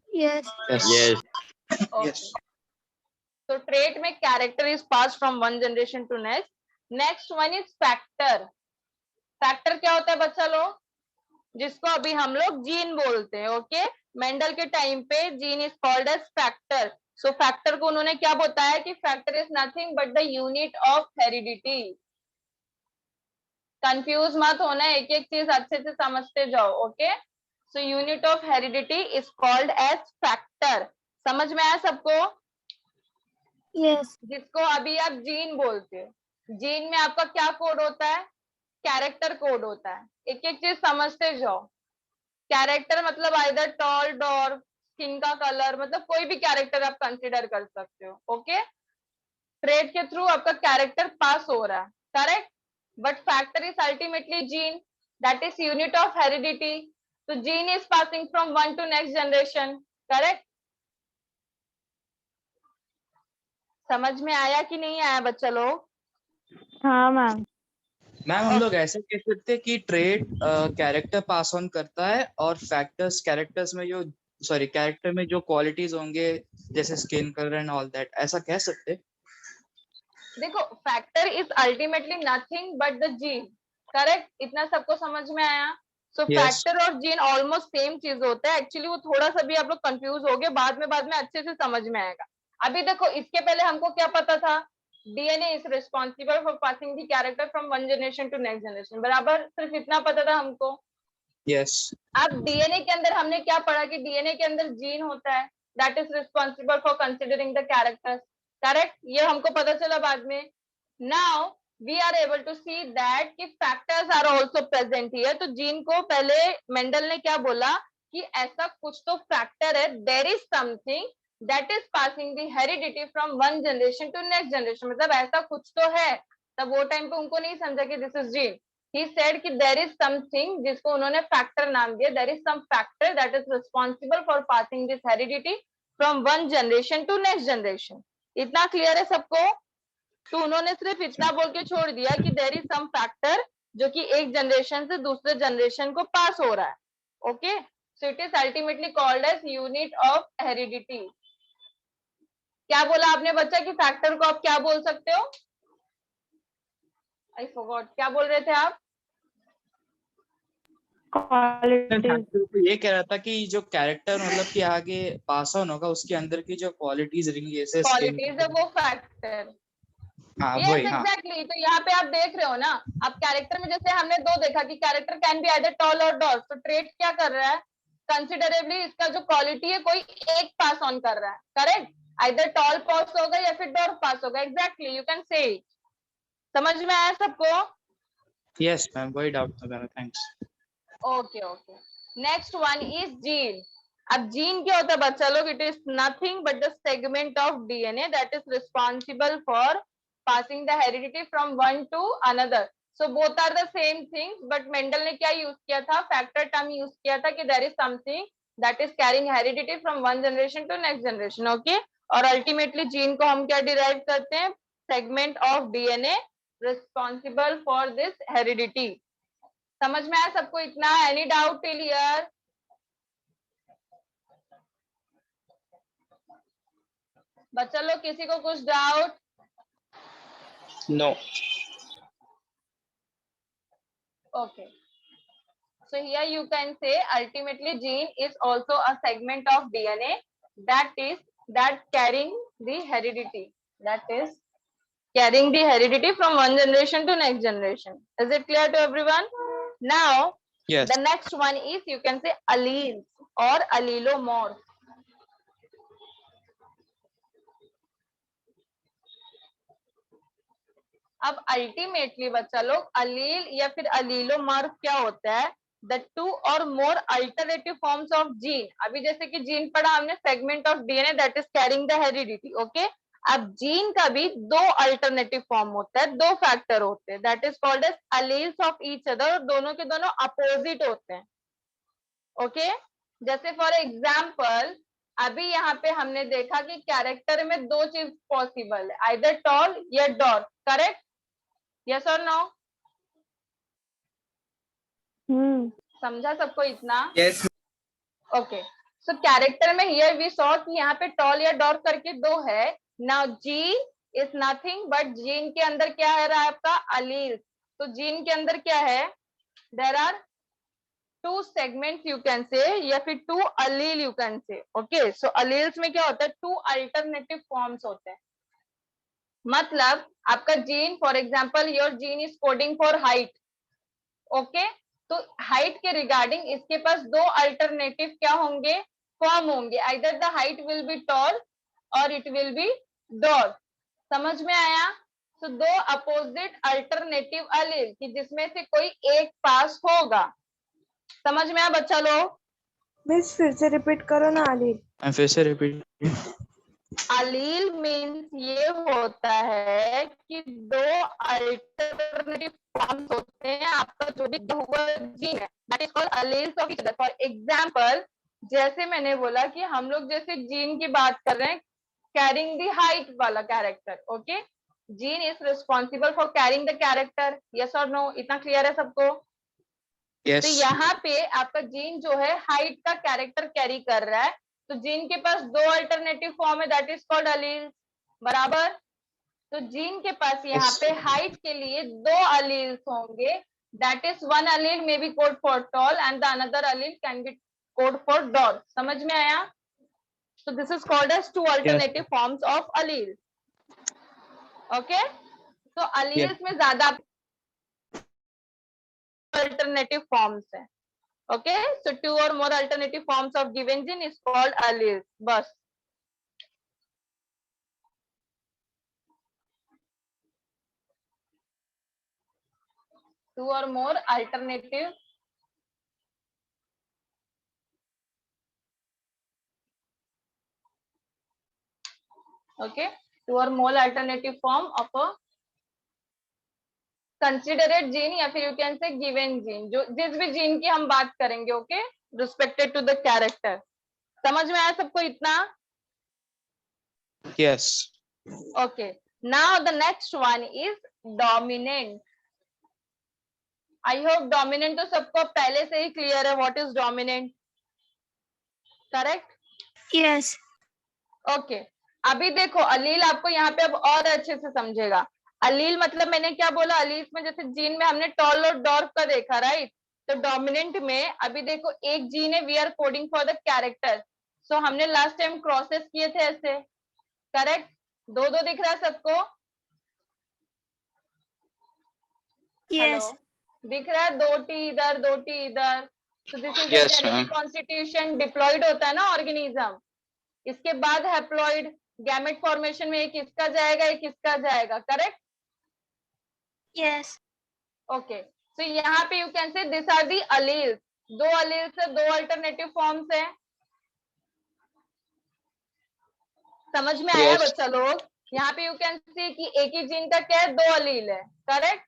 Yes. Yes. Okay. So trait में character is passed from one generation to next. Next one is factor. Factor क्या होता है बच्चा लोग? जिसको अभी हम लोग जीन बोलते हैं। ओके, मेंडल के टाइम पे gene is called as factor. So factor को उन्होंने क्या बताया कि factor is nothing but the unit of heredity. Confuse मत होना, एक एक चीज अच्छे से समझते जाओ। Okay, so unit of heredity is called as factor. समझ में आया सबको? Yes. जिसको अभी आप जीन बोलते हो। जीन में आपका क्या कोड होता है? कैरेक्टर कोड होता है। एक एक चीज समझते जाओ। कैरेक्टर मतलब आइदर टॉल, डॉर्फ, स्किन का कलर, मतलब कोई भी कैरेक्टर आप कंसिडर कर सकते हो। ओके, ट्रेड के थ्रू आपका कैरेक्टर पास हो रहा है, correct. But factor is ultimately gene, that is unit of heredity. तो gene is passing from one to next generation, correct. समझ में आया कि नहीं आया बच्चा लोग? हाँ मैम। मैम हम लोग ऐसे कह सकते हैं कि ट्रेड कैरेक्टर पास ऑन करता है और फैक्टर्स कैरेक्टर में जो क्वालिटीज होंगे जैसे skin colour and all that, ऐसा कह सकते हैं। देखो, factor is ultimately nothing but the gene, correct. इतना सबको समझ में आया? सो Yes. फैक्टर और जीन ऑलमोस्ट सेम चीज होता है। एक्चुअली वो थोड़ा सा भी आप लोग कंफ्यूज हो गए, बाद में अच्छे से समझ में आएगा। अभी देखो, इसके पहले हमको क्या पता था? DNA is responsible for passing the character from one generation to next generation, बराबर। सिर्फ इतना पता था हमको। यस। अब डीएनए के अंदर हमने क्या पढ़ा कि डीएनए के अंदर जीन होता है, that is responsible for considering the characters, correct. ये हमको पता चला बाद में। Now we are able to see that कि factors are also present here. तो जीन को पहले मेंडल ने क्या बोला कि ऐसा कुछ तो फैक्टर है, there is something that is passing the heredity from one generation to next generation, मतलब ऐसा कुछ तो है। तब वो टाइम पे उनको नहीं समझा कि this is gene. he said कि there is something जिसको उन्होंने फैक्टर नाम दिया, there is some factor that is responsible for passing this heredity from one generation to next generation। इतना क्लियर है सबको? तो उन्होंने सिर्फ इतना बोल के छोड़ दिया कि there is some factor जो कि एक जनरेशन से दूसरे जनरेशन को पास हो रहा है। Okay, so it is ultimately called as unit of heredity. क्या बोला आपने बच्चा कि फैक्टर को आप क्या बोल सकते हो? आई फॉरगॉट, क्या बोल रहे थे आप? तो ये कह रहा था कि जो कैरेक्टर मतलब कि आगे पास ऑन होगा उसके अंदर की जो क्वालिटीज रहेंगी जैसे क्वालिटीज है वो फैक्टर। हाँ यस वही। हाँ एग्जैक्टली। तो यहाँ पे आप देख रहे हो ना, अब कैरेक्टर में जैसे हमने दो देखा कि character can be either tall और डॉर्फ। तो ट्रेट क्या कर रहा है? कंसिडरेबली इसका जो क्वालिटी है कोई एक पास ऑन कर रहा है, करेक्ट। आइदर टॉल पास होगा या फिर डॉर्फ पास होगा। Exactly, you can say it. समझ में आया सबको? यस मैम, वही डाउट था मेरा। Thanks. Okay okay, next one is gene. अब जीन क्या होता है बच्चा लोग? It is nothing but the segment of DNA that is responsible for passing the heredity from one to another. So both are the same things, but Mendel ने क्या use किया था? फैक्टर टर्म यूज किया था कि there is something that is carrying heredity from one generation to next generation. Okay, और ultimately gene को हम क्या डिराइव करते हैं? Segment of DNA responsible for this heredity. समझ में आया सबको इतना? Any doubt till here? बच्चा लोग किसी को कुछ doubt? No. Okay, so here you can say ultimately gene is also a segment of DNA that carrying the heredity, that is carrying the heredity from one generation to next generation. Is it clear to everyone? Now Yes. the next one is, you can say, alleles or allelomorph. अब ultimately बच्चा लोग अलील या फिर अलीलोमॉर्फ क्या होता है? The two or more alternative forms of gene. अभी जैसे कि जीन पढ़ा हमने, segment of DNA that is carrying the heredity. Okay, अब जीन का भी दो अल्टरनेटिव फॉर्म होता है, दो फैक्टर होते हैं, that is called as alleles of each other. और दोनों के दोनों अपोजिट होते हैं। ओके, जैसे फॉर एग्जाम्पल अभी यहाँ पे हमने देखा कि कैरेक्टर में दो चीज पॉसिबल है, आइदर टॉल या डॉर्फ, करेक्ट? यस और नो? समझा सबको इतना? यस। ओके, सो कैरेक्टर में हियर वी सॉ कि यहाँ पे टॉल या डॉर्फ करके दो है। Now gene is nothing but gene के अंदर क्या है रहा है आपका? अलील। तो जीन के अंदर क्या है? There are two segments you can say, या फिर two allele you can say. Okay, so alleles में क्या होता है? टू अल्टरनेटिव फॉर्म्स होते हैं। मतलब आपका gene, for example your gene is coding for height. Okay, तो हाइट के रिगार्डिंग इसके पास दो अल्टरनेटिव क्या होंगे, फॉर्म होंगे, either the height will be toll और इट विल बी डॉट। समझ में आया? तो दो अपोजिट अल्टरनेटिव अलील कि जिसमें से कोई एक पास होगा। समझ में आया बच्चा लोग? मिस फिर से रिपीट करो ना अलील। मैं फिर से रिपीट। अलील मीन्स ये होता है कि दो अल्टरनेटिव फॉर्म्स होते हैं आपका जो भी हुआ जीन है, that is called alleles of each other. For example जैसे मैंने बोला कि हम लोग जैसे जीन की बात कर रहे हैं, कैरिंग द हाइट वाला character, okay, gene is responsible for carrying the character, yes और नो, इतना क्लियर है सबको? यस। तो यहाँ पे आपका जीन जो है हाइट का कैरेक्टर कैरी कर रहा है, तो जीन के पास दो अल्टरनेटिव फॉर्म है, दैट इज कॉल्ड अलील, बराबर। तो जीन के पास यहाँ पे हाइट के लिए दो अलील्स होंगे, that is one allele may be code for tall and the another allele can be code for डॉट। समझ में आया? So this is called as two alternative forms of allele. Okay? So alleles में ज्यादा alternative forms है. Okay? So two or more alternative forms of given gene is called alleles. बस. Two or more alternative two or more alternative form of a considerate gene या फिर you can say given gene, जो जिस भी gene की हम बात करेंगे, okay, respected to the character. समझ में आया सबको इतना? Yes. Okay. Now the next one is dominant. I hope dominant तो सबको पहले से ही clear है. What is dominant? Correct? Yes. Okay. अभी देखो अलील आपको यहाँ पे अब और अच्छे से समझेगा। अलील मतलब मैंने क्या बोला, अलील में जैसे जीन में हमने टॉल और डॉर्फ का देखा, राइट? तो डोमिनेंट में अभी देखो एक जीन है, we are coding for the character, so हमने लास्ट टाइम क्रॉसेस किए थे ऐसे, करेक्ट? दो दो दिख रहा है सबको? Yes. हेलो, दिख रहा है? दो टी इधर दो टी इधर। तो this is Yes, genetic constitution. Diploid होता है ना ऑर्गेनिज्म, इसके बाद हैप्लॉइड, गैमेट फॉर्मेशन में एक इसका जाएगा एक इसका जाएगा, करेक्ट? Yes. ओके, सो यहाँ पे you can say this are the alleles. दो अलील्स है, दो अल्टरनेटिव फॉर्म्स है। समझ में आया Yes. बच्चा लोग? यहाँ पे यू कैन सी कि एक ही जीन का क्या है, दो अलील है, correct?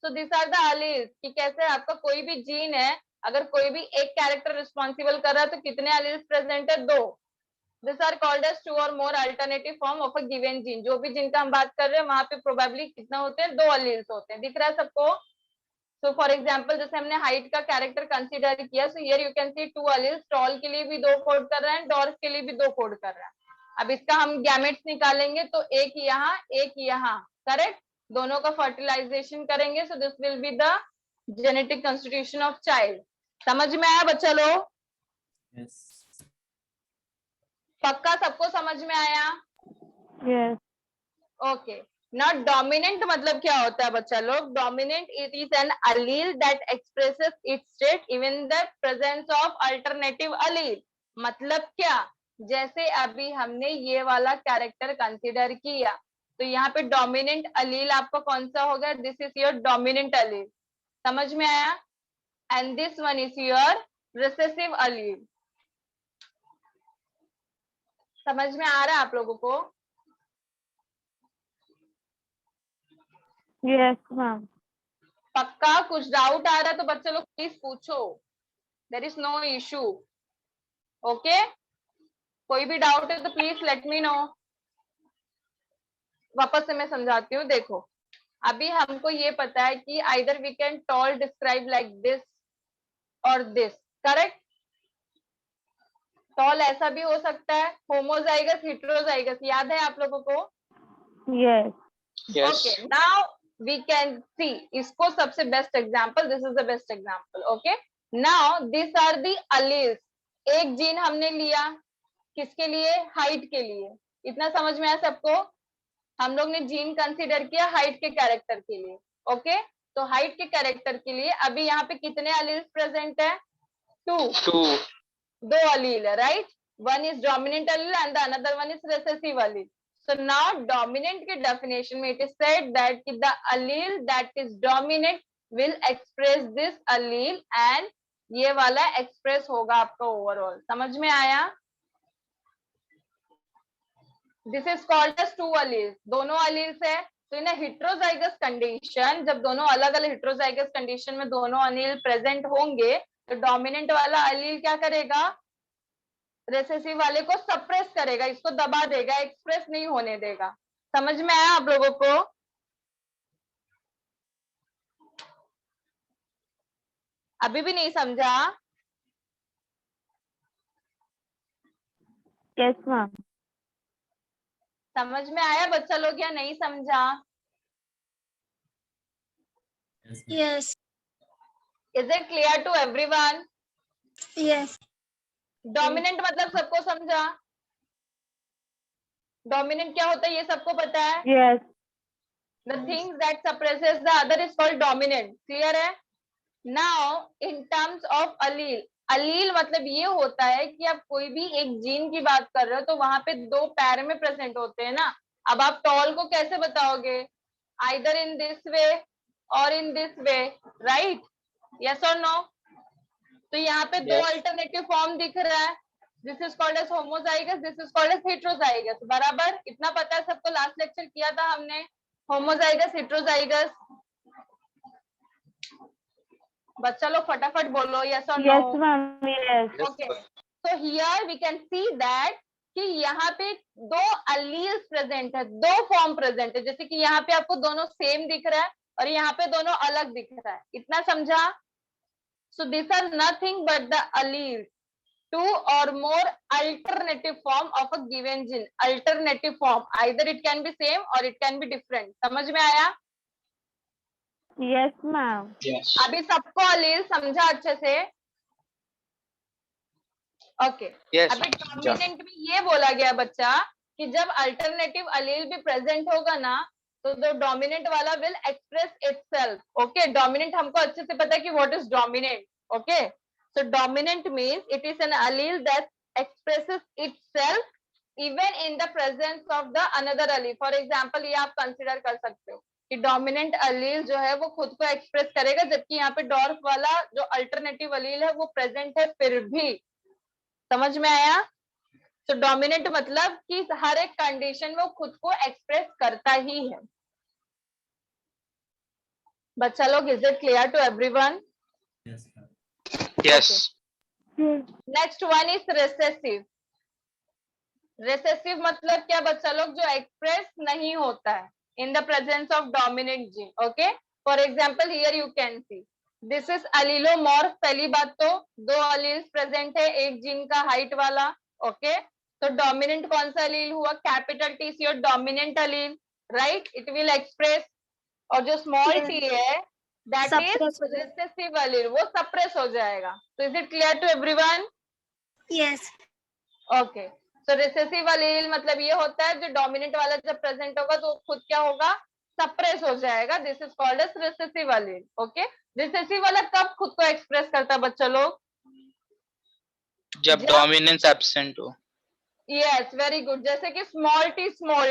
So this are the alleles कि कैसे आपका कोई भी जीन है, अगर कोई भी एक कैरेक्टर रिस्पॉन्सिबल कर रहा है तो कितने अलील्स प्रेजेंट है? दो। This are called as two or more alternative form of a given gene. जो भी जीन का हम बात कर रहे हैं वहां पे प्रोबेबली कितना होते हैं? दो अलील्स होते हैं। दिख रहा है सबको? सो फॉर एग्जाम्पल जैसे हमने हाइट का कैरेक्टर कंसिडर किया, so here you can see two alleles, tall के लिए भी दो कोड कर रहे हैं, डॉर्फ के लिए भी दो कोड कर रहे हैं। अब इसका हम गैमेट्स निकालेंगे तो एक यहाँ एक यहाँ, करेक्ट? दोनों का फर्टिलाइजेशन करेंगे, so this will be the genetic constitution of child. समझ में आया बच्चा लोग? Yes. पक्का सबको समझ में आया? Yes. ओके। नॉट डोमिनेंट मतलब क्या होता है बच्चा लोग? Dominant it is an allele that expresses its state even the presence of alternative allele. मतलब क्या? जैसे अभी हमने ये वाला कैरेक्टर कंसीडर किया, तो यहाँ पे डोमिनेंट अलील आपका कौन सा होगा? दिस इज योर डोमिनेंट अलील। समझ में आया? And this one is your recessive अलील। समझ में आ रहा है आप लोगों को? Yes, ma'am. पक्का? कुछ डाउट आ रहा है तो बच्चे लोग प्लीज पूछो, there is no issue. Okay, कोई भी डाउट है तो प्लीज लेट मी नो। वापस से मैं समझाती हूँ। देखो अभी हमको ये पता है कि either we can tall describe like this और दिस, करेक्ट? टॉल ऐसा भी हो सकता है, होमोजाइगस हेटेरोजाइगस, याद है आप लोगों को? Yes. Yes. Okay, now we can see इसको सबसे best example, this is the best example. Okay, now this are the alleles. एक जीन हमने लिया, किसके लिए? हाइट के लिए। इतना समझ में आया सबको? हम लोग ने जीन कंसीडर किया हाइट के कैरेक्टर के लिए। ओके, तो हाइट के कैरेक्टर के लिए अभी यहाँ पे कितने अलील्स प्रेजेंट है? 2, 2 अलील है, right? One is dominant Aleel and the another one is recessive Aleel. So now dominant के definition में it is said that the allele that is dominant will express this allele and ये वाला express होगा आपका overall. समझ में आया? This is called as two alleles. दोनों alleles है. तो इन heterozygous condition, जब दोनों अलग अलग heterozygous condition में दोनों allele present होंगे तो dominant वाला allele क्या करेगा? रेसेसिव वाले को सप्रेस करेगा, इसको दबा देगा, एक्सप्रेस नहीं होने देगा. समझ में आया आप लोगों को? अभी भी नहीं समझा? Yes, ma'am. समझ में आया बच्चा लोग या नहीं समझा? Yes. Is it clear to everyone? Yes. Dominant मतलब सबको समझा? डोमिनेंट क्या होता है ये सबको पता है? Yes. The things that suppresses the other is called dominant. Clear है? Now in terms of allele, allele मतलब ये होता है कि आप कोई भी एक जीन की बात कर रहे हो तो वहां पे 2 पैर में प्रेजेंट होते हैं ना. अब आप टॉल को कैसे बताओगे? Either in this way or in this way, right? Yes or no? तो यहाँ पे 2 अल्टरनेटिव फॉर्म दिख रहा है. This is called as homozygous, this is called as heterozygous. बराबर? इतना पता है सबको? लास्ट लेक्चर किया था हमने होमोजाइगस हेट्रोजाइगस. बच्चा लोग फटाफट बोलो यस और no. Yes, ma'am. Yes. Okay, so here we can see that कि यहाँ पे 2 अलील्स प्रेजेंट है, 2 फॉर्म प्रेजेंट है. जैसे कि यहाँ पे आपको दोनों सेम दिख रहा है और यहाँ पे दोनों अलग दिख रहा है. इतना समझा? So these are nothing but the alleles, 2 or more alternative form of a given gene. Alternative form, either it can be same or it can be different. समझ में आया? Yes, ma'am. अभी सबको allele समझा अच्छे से? ओके. अभी dominant में ये बोला गया बच्चा कि जब अल्टरनेटिव allele भी प्रेजेंट होगा ना तो जो डोमिनेंट वाला will express itself. Okay, dominant हमको अच्छे से पता है कि what is dominant. Okay, so dominant means it is an allele that expresses itself even in the presence of the another allele. For example ये आप कंसीडर कर सकते हो कि डोमिनेंट अलील जो है वो खुद को एक्सप्रेस करेगा जबकि यहाँ पे डॉर्फ वाला जो अल्टरनेटिव अलील है वो प्रेजेंट है फिर भी. समझ में आया? तो डोमिनेंट मतलब कि हर एक कंडीशन में वो खुद को एक्सप्रेस करता ही है. बच्चा लोग, is it clear to everyone? Yes. Next one is recessive. Recessive मतलब क्या बच्चा लोग? जो एक्सप्रेस नहीं होता है in the presence of dominant gene. Okay, for example here you can see this is allelomorph. पहली बात तो 2 अलील्स प्रेजेंट है एक जीन का हाइट वाला. ओके, तो डोमिनेंट कौन सा अलील हुआ? Capital T is your dominant allele, right? It will express. और जो स्मॉल टी है दैट इज रिसेसिव अलील, वो सप्रेस हो जाएगा. तो is it clear to everyone? Yes. Okay, so recessive allele मतलब ये होता है जो डोमिनेंट वाला जब प्रेजेंट होगा तो खुद क्या होगा? सप्रेस हो जाएगा. This is called as recessive allele. Okay, recessive वाला कब खुद को एक्सप्रेस करता है बच्चा लोग? जब डोमिनेंस एब्सेंट हो. Yes, very good. जैसे कि स्मॉल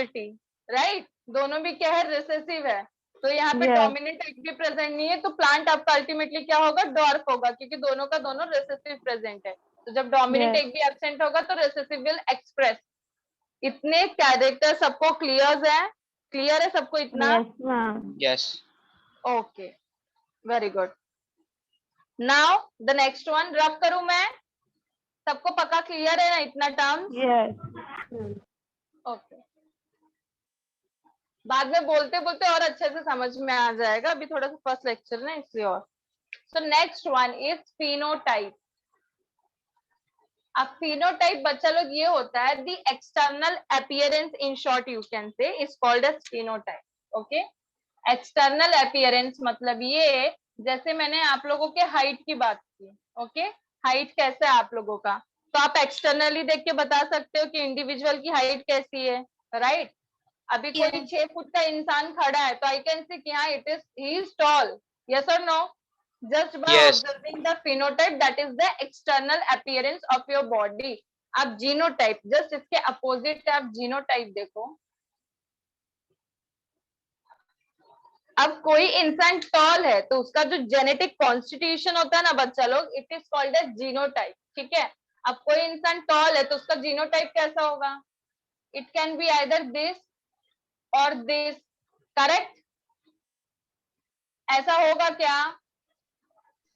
टी, राइट? दोनों भी क्या है? रिसेसिव है. तो यहाँ पे Yes. डोमिनेंट एक भी प्रेजेंट नहीं है तो प्लांट आपका अल्टीमेटली क्या होगा? डॉर्फ होगा क्योंकि दोनों का दोनों रिसेसिव प्रेजेंट है. तो जब डोमिनेंट Yes. एक भी एब्सेंट होगा तो रिसेसिव विल एक्सप्रेस. इतने कैरेक्टर सबको क्लियर है? क्लियर है सबको इतना? Yes, ma'am. Yes. Okay, very good. Now the next one रब करूं मैं? सबको पक्का क्लियर है ना इतना टर्म? Yes. ओके, बाद में बोलते बोलते और अच्छे से समझ में आ जाएगा. अभी थोड़ा सा फर्स्ट लेक्चर ना इसलिए. और so next one is phenotype. अब फिनोटाइप बच्चा लोग ये होता है the external appearance, in short you can say is called as phenotype. Okay, external appearance मतलब ये, जैसे मैंने आप लोगों के हाइट की बात की. ओके, हाइट कैसा है आप लोगों का? तो आप एक्सटर्नली देख के बता सकते हो कि इंडिविजुअल की हाइट कैसी है, राइट? अभी कोई 6 फुट का इंसान खड़ा है तो आई कैन से कि हाँ it is he is toll, Yes or no? Just by Yes. observing the phenotype, that is the external appearance of your body. अब जीनोटाइप, जस्ट इसके अपोजिट आप जीनोटाइप देखो. अब कोई इंसान टॉल है तो उसका जो जेनेटिक कॉन्स्टिट्यूशन होता है ना बच्चा लोग, it is called as genotype. ठीक है. अब कोई इंसान टॉल है तो उसका जीनोटाइप कैसा होगा? It can be either this और दिस. करेक्ट? ऐसा होगा क्या?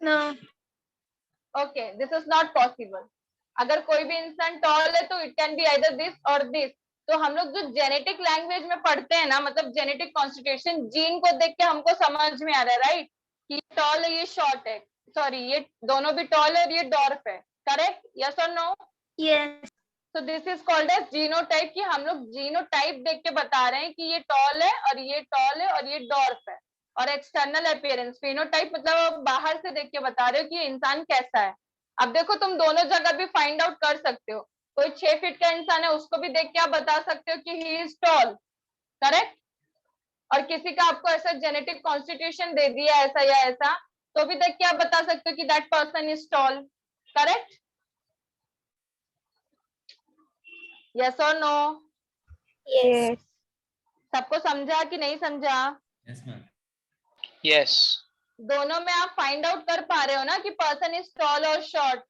No. Okay, this is not possible. अगर कोई भी इंसान टॉल है तो it can be either this और दिस. तो हम लोग जो जेनेटिक लैंग्वेज में पढ़ते हैं ना, मतलब जेनेटिक कॉन्स्टिट्यूशन, जीन को देख के हमको समझ में आ रहा है, राइट, कि ये टॉल है, ये शॉर्ट है, सॉरी ये दोनों भी टॉल है और ये डॉर्फ है. करेक्ट? यस और नो? Yes. तो this is called as genotype, कि हम लोग जीनोटाइप देख के बता रहे हैं कि ये टॉल है और ये टॉल है और ये डॉर्फ है. और एक्सटर्नल अपीयरेंस, फिनोटाइप मतलब आप बाहर से देख के बता रहे हो कि ये इंसान कैसा है. अब देखो तुम दोनों जगह भी फाइंड आउट कर सकते हो. कोई 6 फीट का इंसान है, उसको भी देख के आप बता सकते हो कि ही इज टॉल. करेक्ट? और किसी का आपको ऐसा जेनेटिक कॉन्स्टिट्यूशन दे दिया ऐसा या ऐसा, तो भी देख के आप बता सकते हो कि that person is tall. Correct? Yes और नो? Yes. सबको समझा कि नहीं समझा? Yes. दोनों में आप फाइंड आउट कर पा रहे हो ना कि पर्सन इज टॉल और शॉर्ट.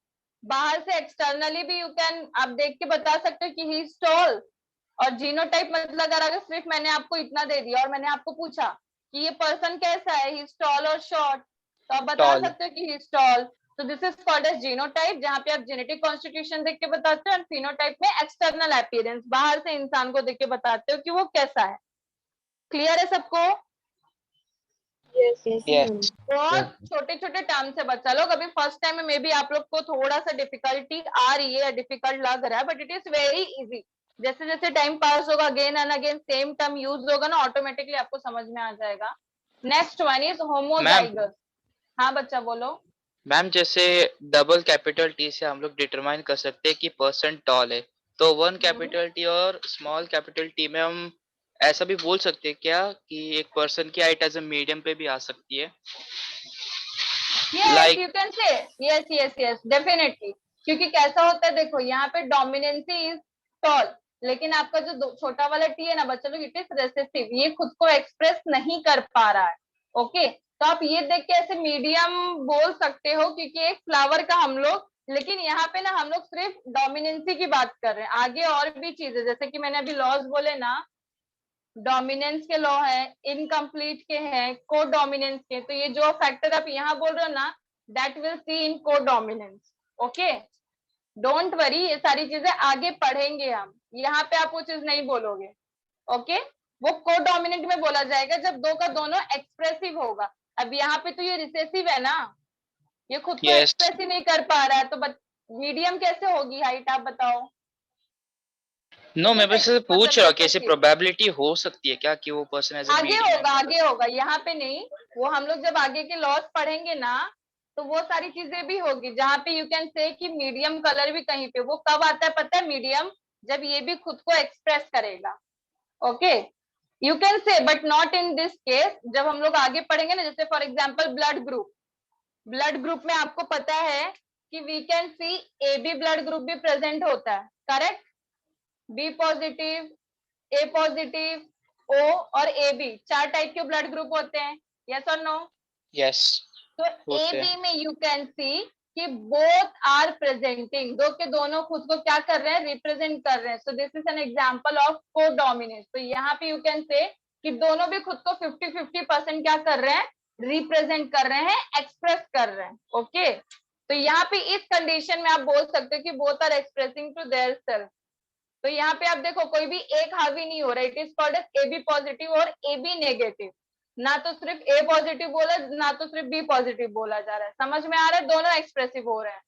बाहर से एक्सटर्नली भी यू कैन आप देख के बता सकते हो कि ही इज टॉल. और जीनोटाइप मतलब अगर सिर्फ मैंने आपको इतना दे दिया और मैंने आपको पूछा कि ये पर्सन कैसा है, ही इज टॉल और शॉर्ट, तो आप बता Tall. सकते हो कि ही इज टॉल. तो this is called as genotype, जहाँ पे आप जेनेटिक कॉन्स्टिट्यूशन देख के बताते हो. और फिनोटाइप में एक्सटर्नल अपीयरेंस, बाहर से इंसान को देख के बताते हो कि वो कैसा है. क्लियर है सबको? Yes. Yes. Yes. बहुत छोटे छोटे टर्म्स है बच्चा लोग. अभी फर्स्ट टाइम में मे बी आप लोग को थोड़ा सा डिफिकल्टी आ रही है, डिफिकल्ट लग रहा है, but it is very easy. जैसे जैसे टाइम पास होगा, again and again same term use होगा ना, ऑटोमेटिकली आपको समझ में आ जाएगा. Next one is homozygous. हाँ बच्चा बोलो. मैम जैसे डबल कैपिटल टी से हम लोग डिटरमाइन कर सकते हैं कि पर्सन टॉल है, तो वन कैपिटल टी और स्मॉल कैपिटल टी में हम ऐसा भी बोल सकते हैं क्या कि एक पर्सन की हाइट एज ए मीडियम पे भी आ सकती है? यस Like- यू कैन से. Yes yes yes definitely. क्योंकि कैसा होता है देखो, यहाँ पे डोमिनेंसी इज टॉल, लेकिन आपका जो छोटा वाला टी है ना बच्चों लोग, इट इज रेसेसिव, ये खुद को एक्सप्रेस नहीं कर पा रहा है. ओके, तो आप ये देख के ऐसे मीडियम बोल सकते हो, क्योंकि एक फ्लावर का हम लोग, लेकिन यहाँ पे ना हम लोग सिर्फ डोमिनेंसी की बात कर रहे हैं. आगे और भी चीजें, जैसे कि मैंने अभी लॉज बोले ना, डोमिनेंस के लॉ है, इनकम्प्लीट के हैं, को डोमिनेंस के. तो ये जो फैक्टर आप यहाँ बोल रहे हो ना, दैट विल सी इन को डोमिनेंस. ओके, डोंट वरी, ये सारी चीजें आगे पढ़ेंगे हम. यहाँ पे आप वो चीज नहीं बोलोगे. ओके, वो को डोमिनेंट में बोला जाएगा जब दो का दोनों एक्सप्रेसिव होगा. अब यहाँ पे तो ये रिसेसिव है ना, ये खुद को Yes. एक्सप्रेस ही नहीं कर पा रहा है, तो मीडियम कैसे होगी हाइट, आप बताओ. नो मैं बस ऐसे पूछ रहा हूँ कि ऐसी मतलब प्रोबेबिलिटी हो सकती है क्या कि वो पर्सन एज ए आगे मीडियम? होगा, आगे होगा, यहाँ पे नहीं. वो हम लोग जब आगे के लॉस पढ़ेंगे ना, तो वो सारी चीजें भी होगी, जहाँ पे यू कैन से कि मीडियम कलर भी कहीं पे. वो कब आता है पता है मीडियम? जब ये भी खुद को एक्सप्रेस करेगा. Okay, you can say, but not in this case. जब हम लोग आगे पढ़ेंगे ना, जैसे for example blood group, blood group में आपको पता है कि we can see A B blood group भी प्रेजेंट होता है. Correct? B positive, A positive, O और ए बी, 4 टाइप के ब्लड ग्रुप होते हैं. यस और नो? यस. तो ए होते बी हैं. में यू कैन सी कि बोथ आर प्रेजेंटिंग, दो के दोनों खुद को क्या कर रहे हैं, रिप्रेजेंट कर रहे हैं. सो this is an example of codominance. तो यहाँ पे यू कैन से कि दोनों भी खुद को 50-50% क्या कर रहे हैं, रिप्रेजेंट कर रहे हैं, एक्सप्रेस कर रहे हैं. ओके, तो यहाँ पे इस कंडीशन में आप बोल सकते हो कि both are expressing to their self. तो यहाँ पे आप देखो कोई भी एक हावी नहीं हो रहा. It is called as A B positive और ए बी नेगेटिव. ना तो सिर्फ ए पॉजिटिव बोला, ना तो सिर्फ बी पॉजिटिव बोला जा रहा है. समझ में आ रहा है? दोनों एक्सप्रेसिव हो रहे हैं.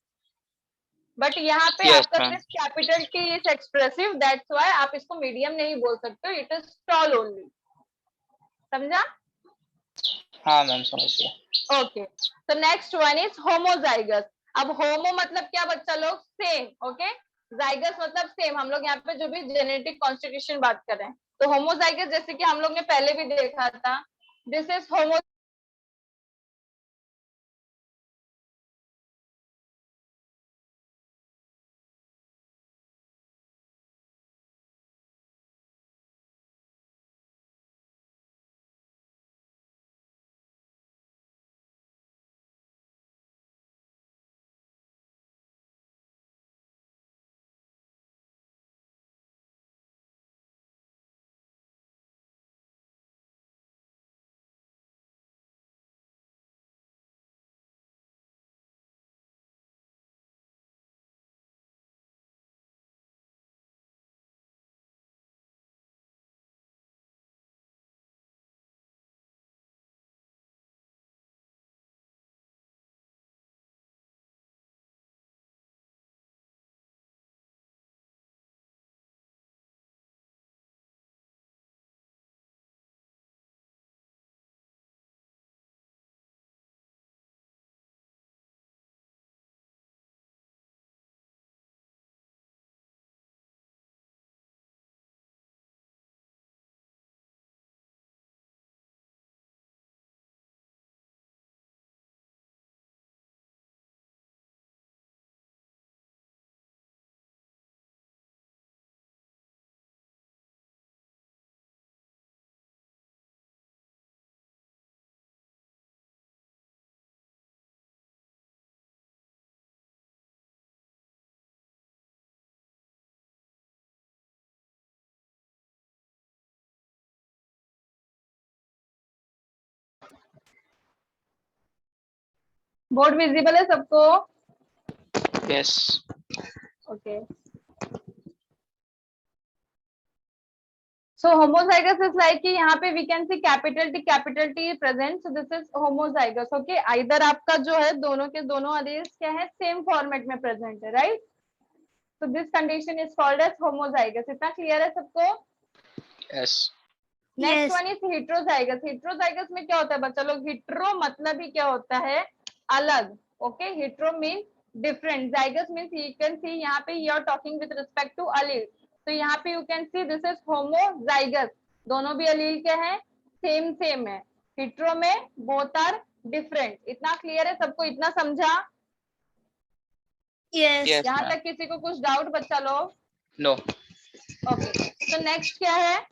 बट यहाँ पे Yes, आपका ma'am. सिर्फ capital T is expressive, that's why आप इसको मीडियम नहीं बोल सकते हो. It is tall only. समझा? हाँ मैम समझ गया. ओके, तो नेक्स्ट वन इज होमोजाइगस. अब होमो मतलब क्या बच्चा लोग? सेम. ओके, जाइगस मतलब सेम. हम लोग यहाँ पे जो भी जेनेटिक कॉन्स्टिट्यूशन बात कर रहे हैं, तो होमोजाइगस जैसे कि हम लोग ने पहले भी देखा था, this is homo board visible है सबको? yes, okay, so homozygous is like कि यहाँ पे we can see capital T present, so this is homozygous. okay, either आपका जो है दोनों के दोनों alleles क्या है, सेम फॉर्मेट में प्रेजेंट है, right? so this condition is called as homozygous. इतना क्लियर है सबको? yes, next Yes. One is heterozygous. heterozygous में क्या होता है बच्चा लोग? हीट्रो मतलब ही क्या होता है, अलग. Okay, hetero mean different, zygus means you can see यहाँ पे you are talking with respect to allele, तो यहाँ पे you can see this is homozygous, दोनों भी अलील के हैं, सेम है. हीट्रो में बोथ आर डिफरेंट. इतना क्लियर है सबको? इतना समझा? Yes. yes, यहाँ ma'am. तक किसी को कुछ डाउट बच्चा लोग? No, ओके, तो नेक्स्ट क्या है?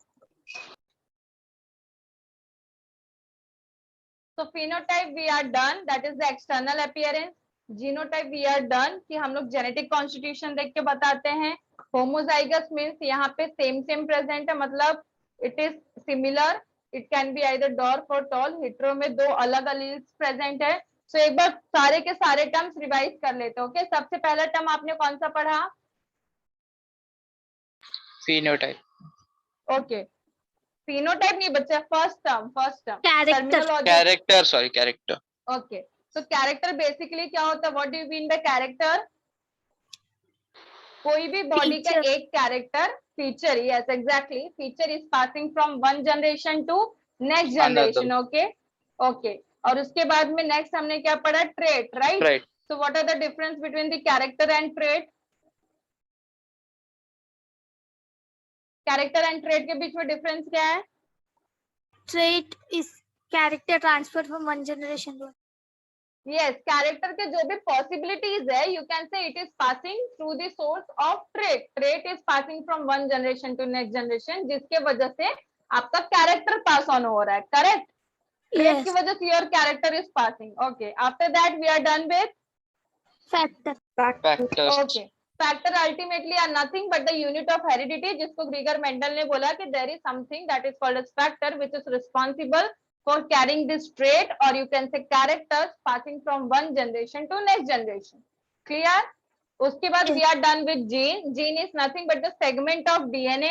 So phenotype we are done, that is the external appearance. Genotype we are done कि हम लोग genetic constitution देख के बताते हैं. Homozygous means यहाँ पे same present है, मतलब it is similar, it can be either dwarf or tall. hetero में दो अलग alleles present है. So एक बार सारे के सारे टर्म्स रिवाइज कर लेते हैं. ओके, सबसे पहला टर्म आपने कौन सा पढ़ा? phenotype, ओके, phenotype नहीं बच्चा, first term Character. terminology. character, sorry, character, okay, तो कैरेक्टर बेसिकली क्या होता है? What do you mean by character? कोई भी बॉडी का Feature. एक character, feature. Yes exactly, feature is passing from one generation to next generation. Okay okay, और उसके बाद में नेक्स्ट हमने क्या पढ़ा? Trait, right? right, so what are the difference between the character and trait? Character and trait के बीच में difference क्या है? Trait is character transfer from one generation to yes, character के जो भी पॉसिबिलिटीज है, you can say it is passing through the source of trait. Trait is passing from one generation to next generation, जिसके वजह से आपका character pass on हो रहा है. करेक्ट? Trait Yes. की वजह से your character is passing. Okay, after that we are done with Factor. factors, okay. Factor ultimately are nothing but the unit of heredity, जिसको ग्रीगर मेंडल ने बोला कि there is something that is called as factor which is responsible for carrying this trait, or you can say characters passing from one generation to next generation. Clear? उसके बाद we are done with gene. Gene is nothing but the segment of DNA.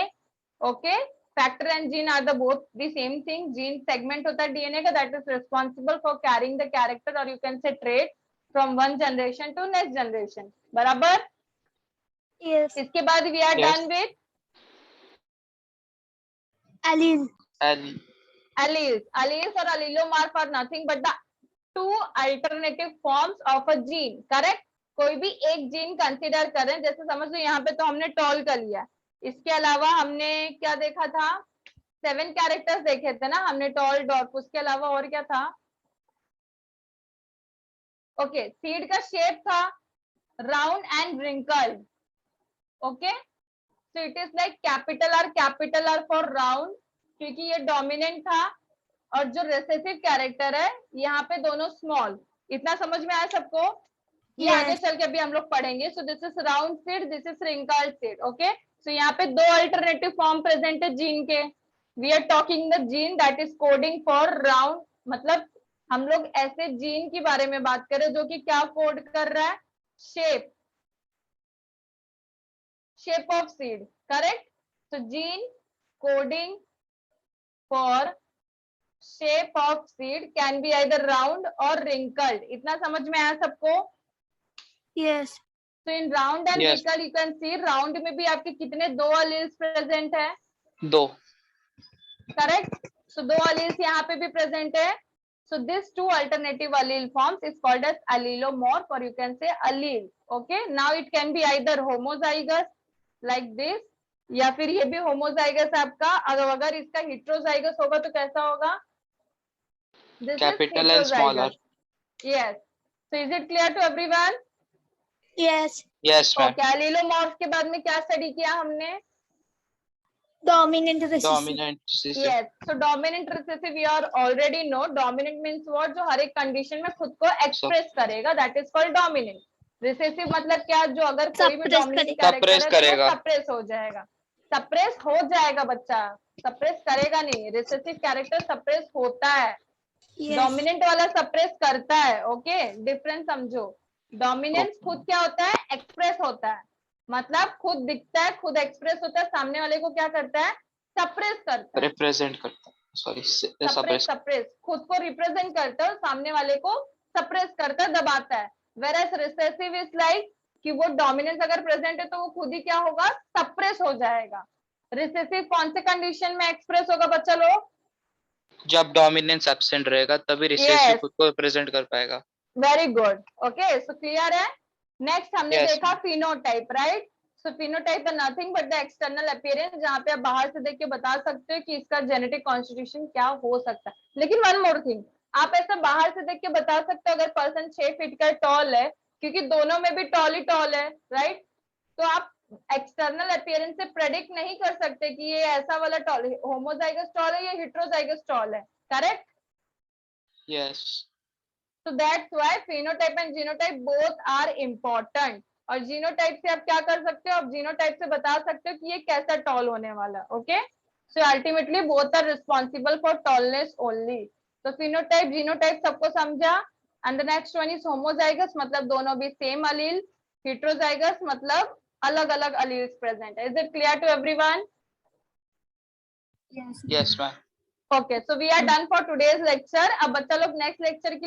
Okay? Factor and gene are the both the same thing. Gene segment होता है DNA का, that is responsible for carrying the character, or you can say trait, from one generation to next generation. बराबर? Yes. इसके बाद we are Yes. done with Allele. and alleles. Alleles or allelomorph are nothing but the two alternative forms of a gene. Correct? कोई भी एक gene consider करें, जैसे समझ लो यहाँ पे तो हमने टॉल कर लिया, इसके अलावा हमने क्या देखा था? 7 कैरेक्टर्स देखे थे ना हमने, टॉल, डॉर्फ, उसके अलावा और क्या था? ओके, सीड का शेप था round and wrinkled. Okay, so it is like capital R for round, क्योंकि ये डोमिनेंट था, और जो रिसेसिव कैरेक्टर है यहाँ पे दोनों स्मॉल. इतना समझ में आया सबको? ये Yes. आगे चल के अभी हम लोग पढ़ेंगे. So this is round seed, this is wrinkled seed. Okay, so यहाँ पे दो अल्टरनेटिव फॉर्म प्रेजेंट है जीन के. We are talking the gene that is coding for round, मतलब हम लोग ऐसे जीन के बारे में बात करें जो कि क्या कोड कर रहा है? Shape of seed. Correct? So gene coding for shape of seed can be either round or wrinkled. इतना समझ में आया सबको? Yes. So in round and Yes. wrinkled you can see round में भी आपके कितने दो alleles present है? 2, Correct? So दो alleles यहाँ पे भी present है. So this two alternative allele forms is called as allelomorph, or you can say allele. Okay? Now it can be either homozygous like this, या फिर ये भी होमोजाइगस आपका. अगर इसका हेट्रोजाइगस होगा तो कैसा होगा? This is capital and smaller, heterozygous. Yes. So is it clear to everyone? Yes. yes ma'am, Okay. एलिलोमॉर्फ के बाद में क्या स्टडी किया हमने? Dominant recessive. dominant recessive, Yes. So dominant recessive you are already know. Dominant means what? जो हर एक condition में खुद को एक्सप्रेस करेगा, that is called dominant. Recessive मतलब क्या? जो अगर कोई भी Suppress डोमिनेंट करेगा. कैरेक्टर है तो करेगा. सप्रेस हो जाएगा. सप्रेस हो जाएगा बच्चा, सप्रेस करेगा नहीं. रिसेसिव कैरेक्टर सप्रेस होता है. Yes. डोमिनेंट वाला सप्रेस करता है, ओके, डिफरेंस समझो। डोमिनेंस खुद क्या होता है, एक्सप्रेस होता है, मतलब खुद दिखता है, खुद एक्सप्रेस होता है, सामने वाले को क्या करता है, सप्रेस करता है, रिप्रेजेंट करता है, सॉरी सप्रेस सप्रेस। सप्रेस, खुद को रिप्रेजेंट करता है और सामने वाले को सप्रेस करता है, दबाता है। वेरएस रिसेसिव इज लाइक कि वो डोमिनेंस अगर प्रेजेंट है तो वो खुद ही क्या होगा, सप्रेस हो जाएगा। रिसेसिव कौन से कंडीशन में एक्सप्रेस होगा बच्चा लोग, जब डोमिनेंस एब्सेंट रहेगा तभी रिसेसिव Yes. खुद को रिप्रेजेंट कर पाएगा। Very good, okay, so clear है। नेक्स्ट हमने Yes, देखा फिनोटाइप, राइट। सो फिनोटाइप है nothing but the external appearance, जहाँ पे आप बाहर से देख के बता सकते हो कि इसका जेनेटिक कॉन्स्टिट्यूशन क्या हो सकता है। लेकिन वन मोर थिंग, आप ऐसा बाहर से देख के बता सकते हो अगर पर्सन 6 फीट का टॉल है, क्योंकि दोनों में भी टॉल ही टॉल है, राइट। तो आप एक्सटर्नल अपीयरेंस से प्रेडिक्ट नहीं कर सकते कि ये ऐसा वाला टॉल होमोजाइगस टॉल है या हेटेरोजाइगस टॉल है, correct. yes, So that's why phenotype and genotype both are important. और जीनोटाइप से आप क्या कर सकते हो, आप जीनोटाइप से बता सकते हो कि ये कैसा टॉल होने वाला, okay. So ultimately both are responsible for tallness only. तो फिनोटाइप जीनोटाइप सबको समझा। And the next one is homozygous, मतलब दोनों भी सेम अलील। हेटेरोजाइगस मतलब अलग अलग अलील्स प्रेजेंट है। Is it clear to everyone? yes ma'am। Okay, so we are done for today's lecture. अब बच्चा लोग नेक्स्ट लेक्चर के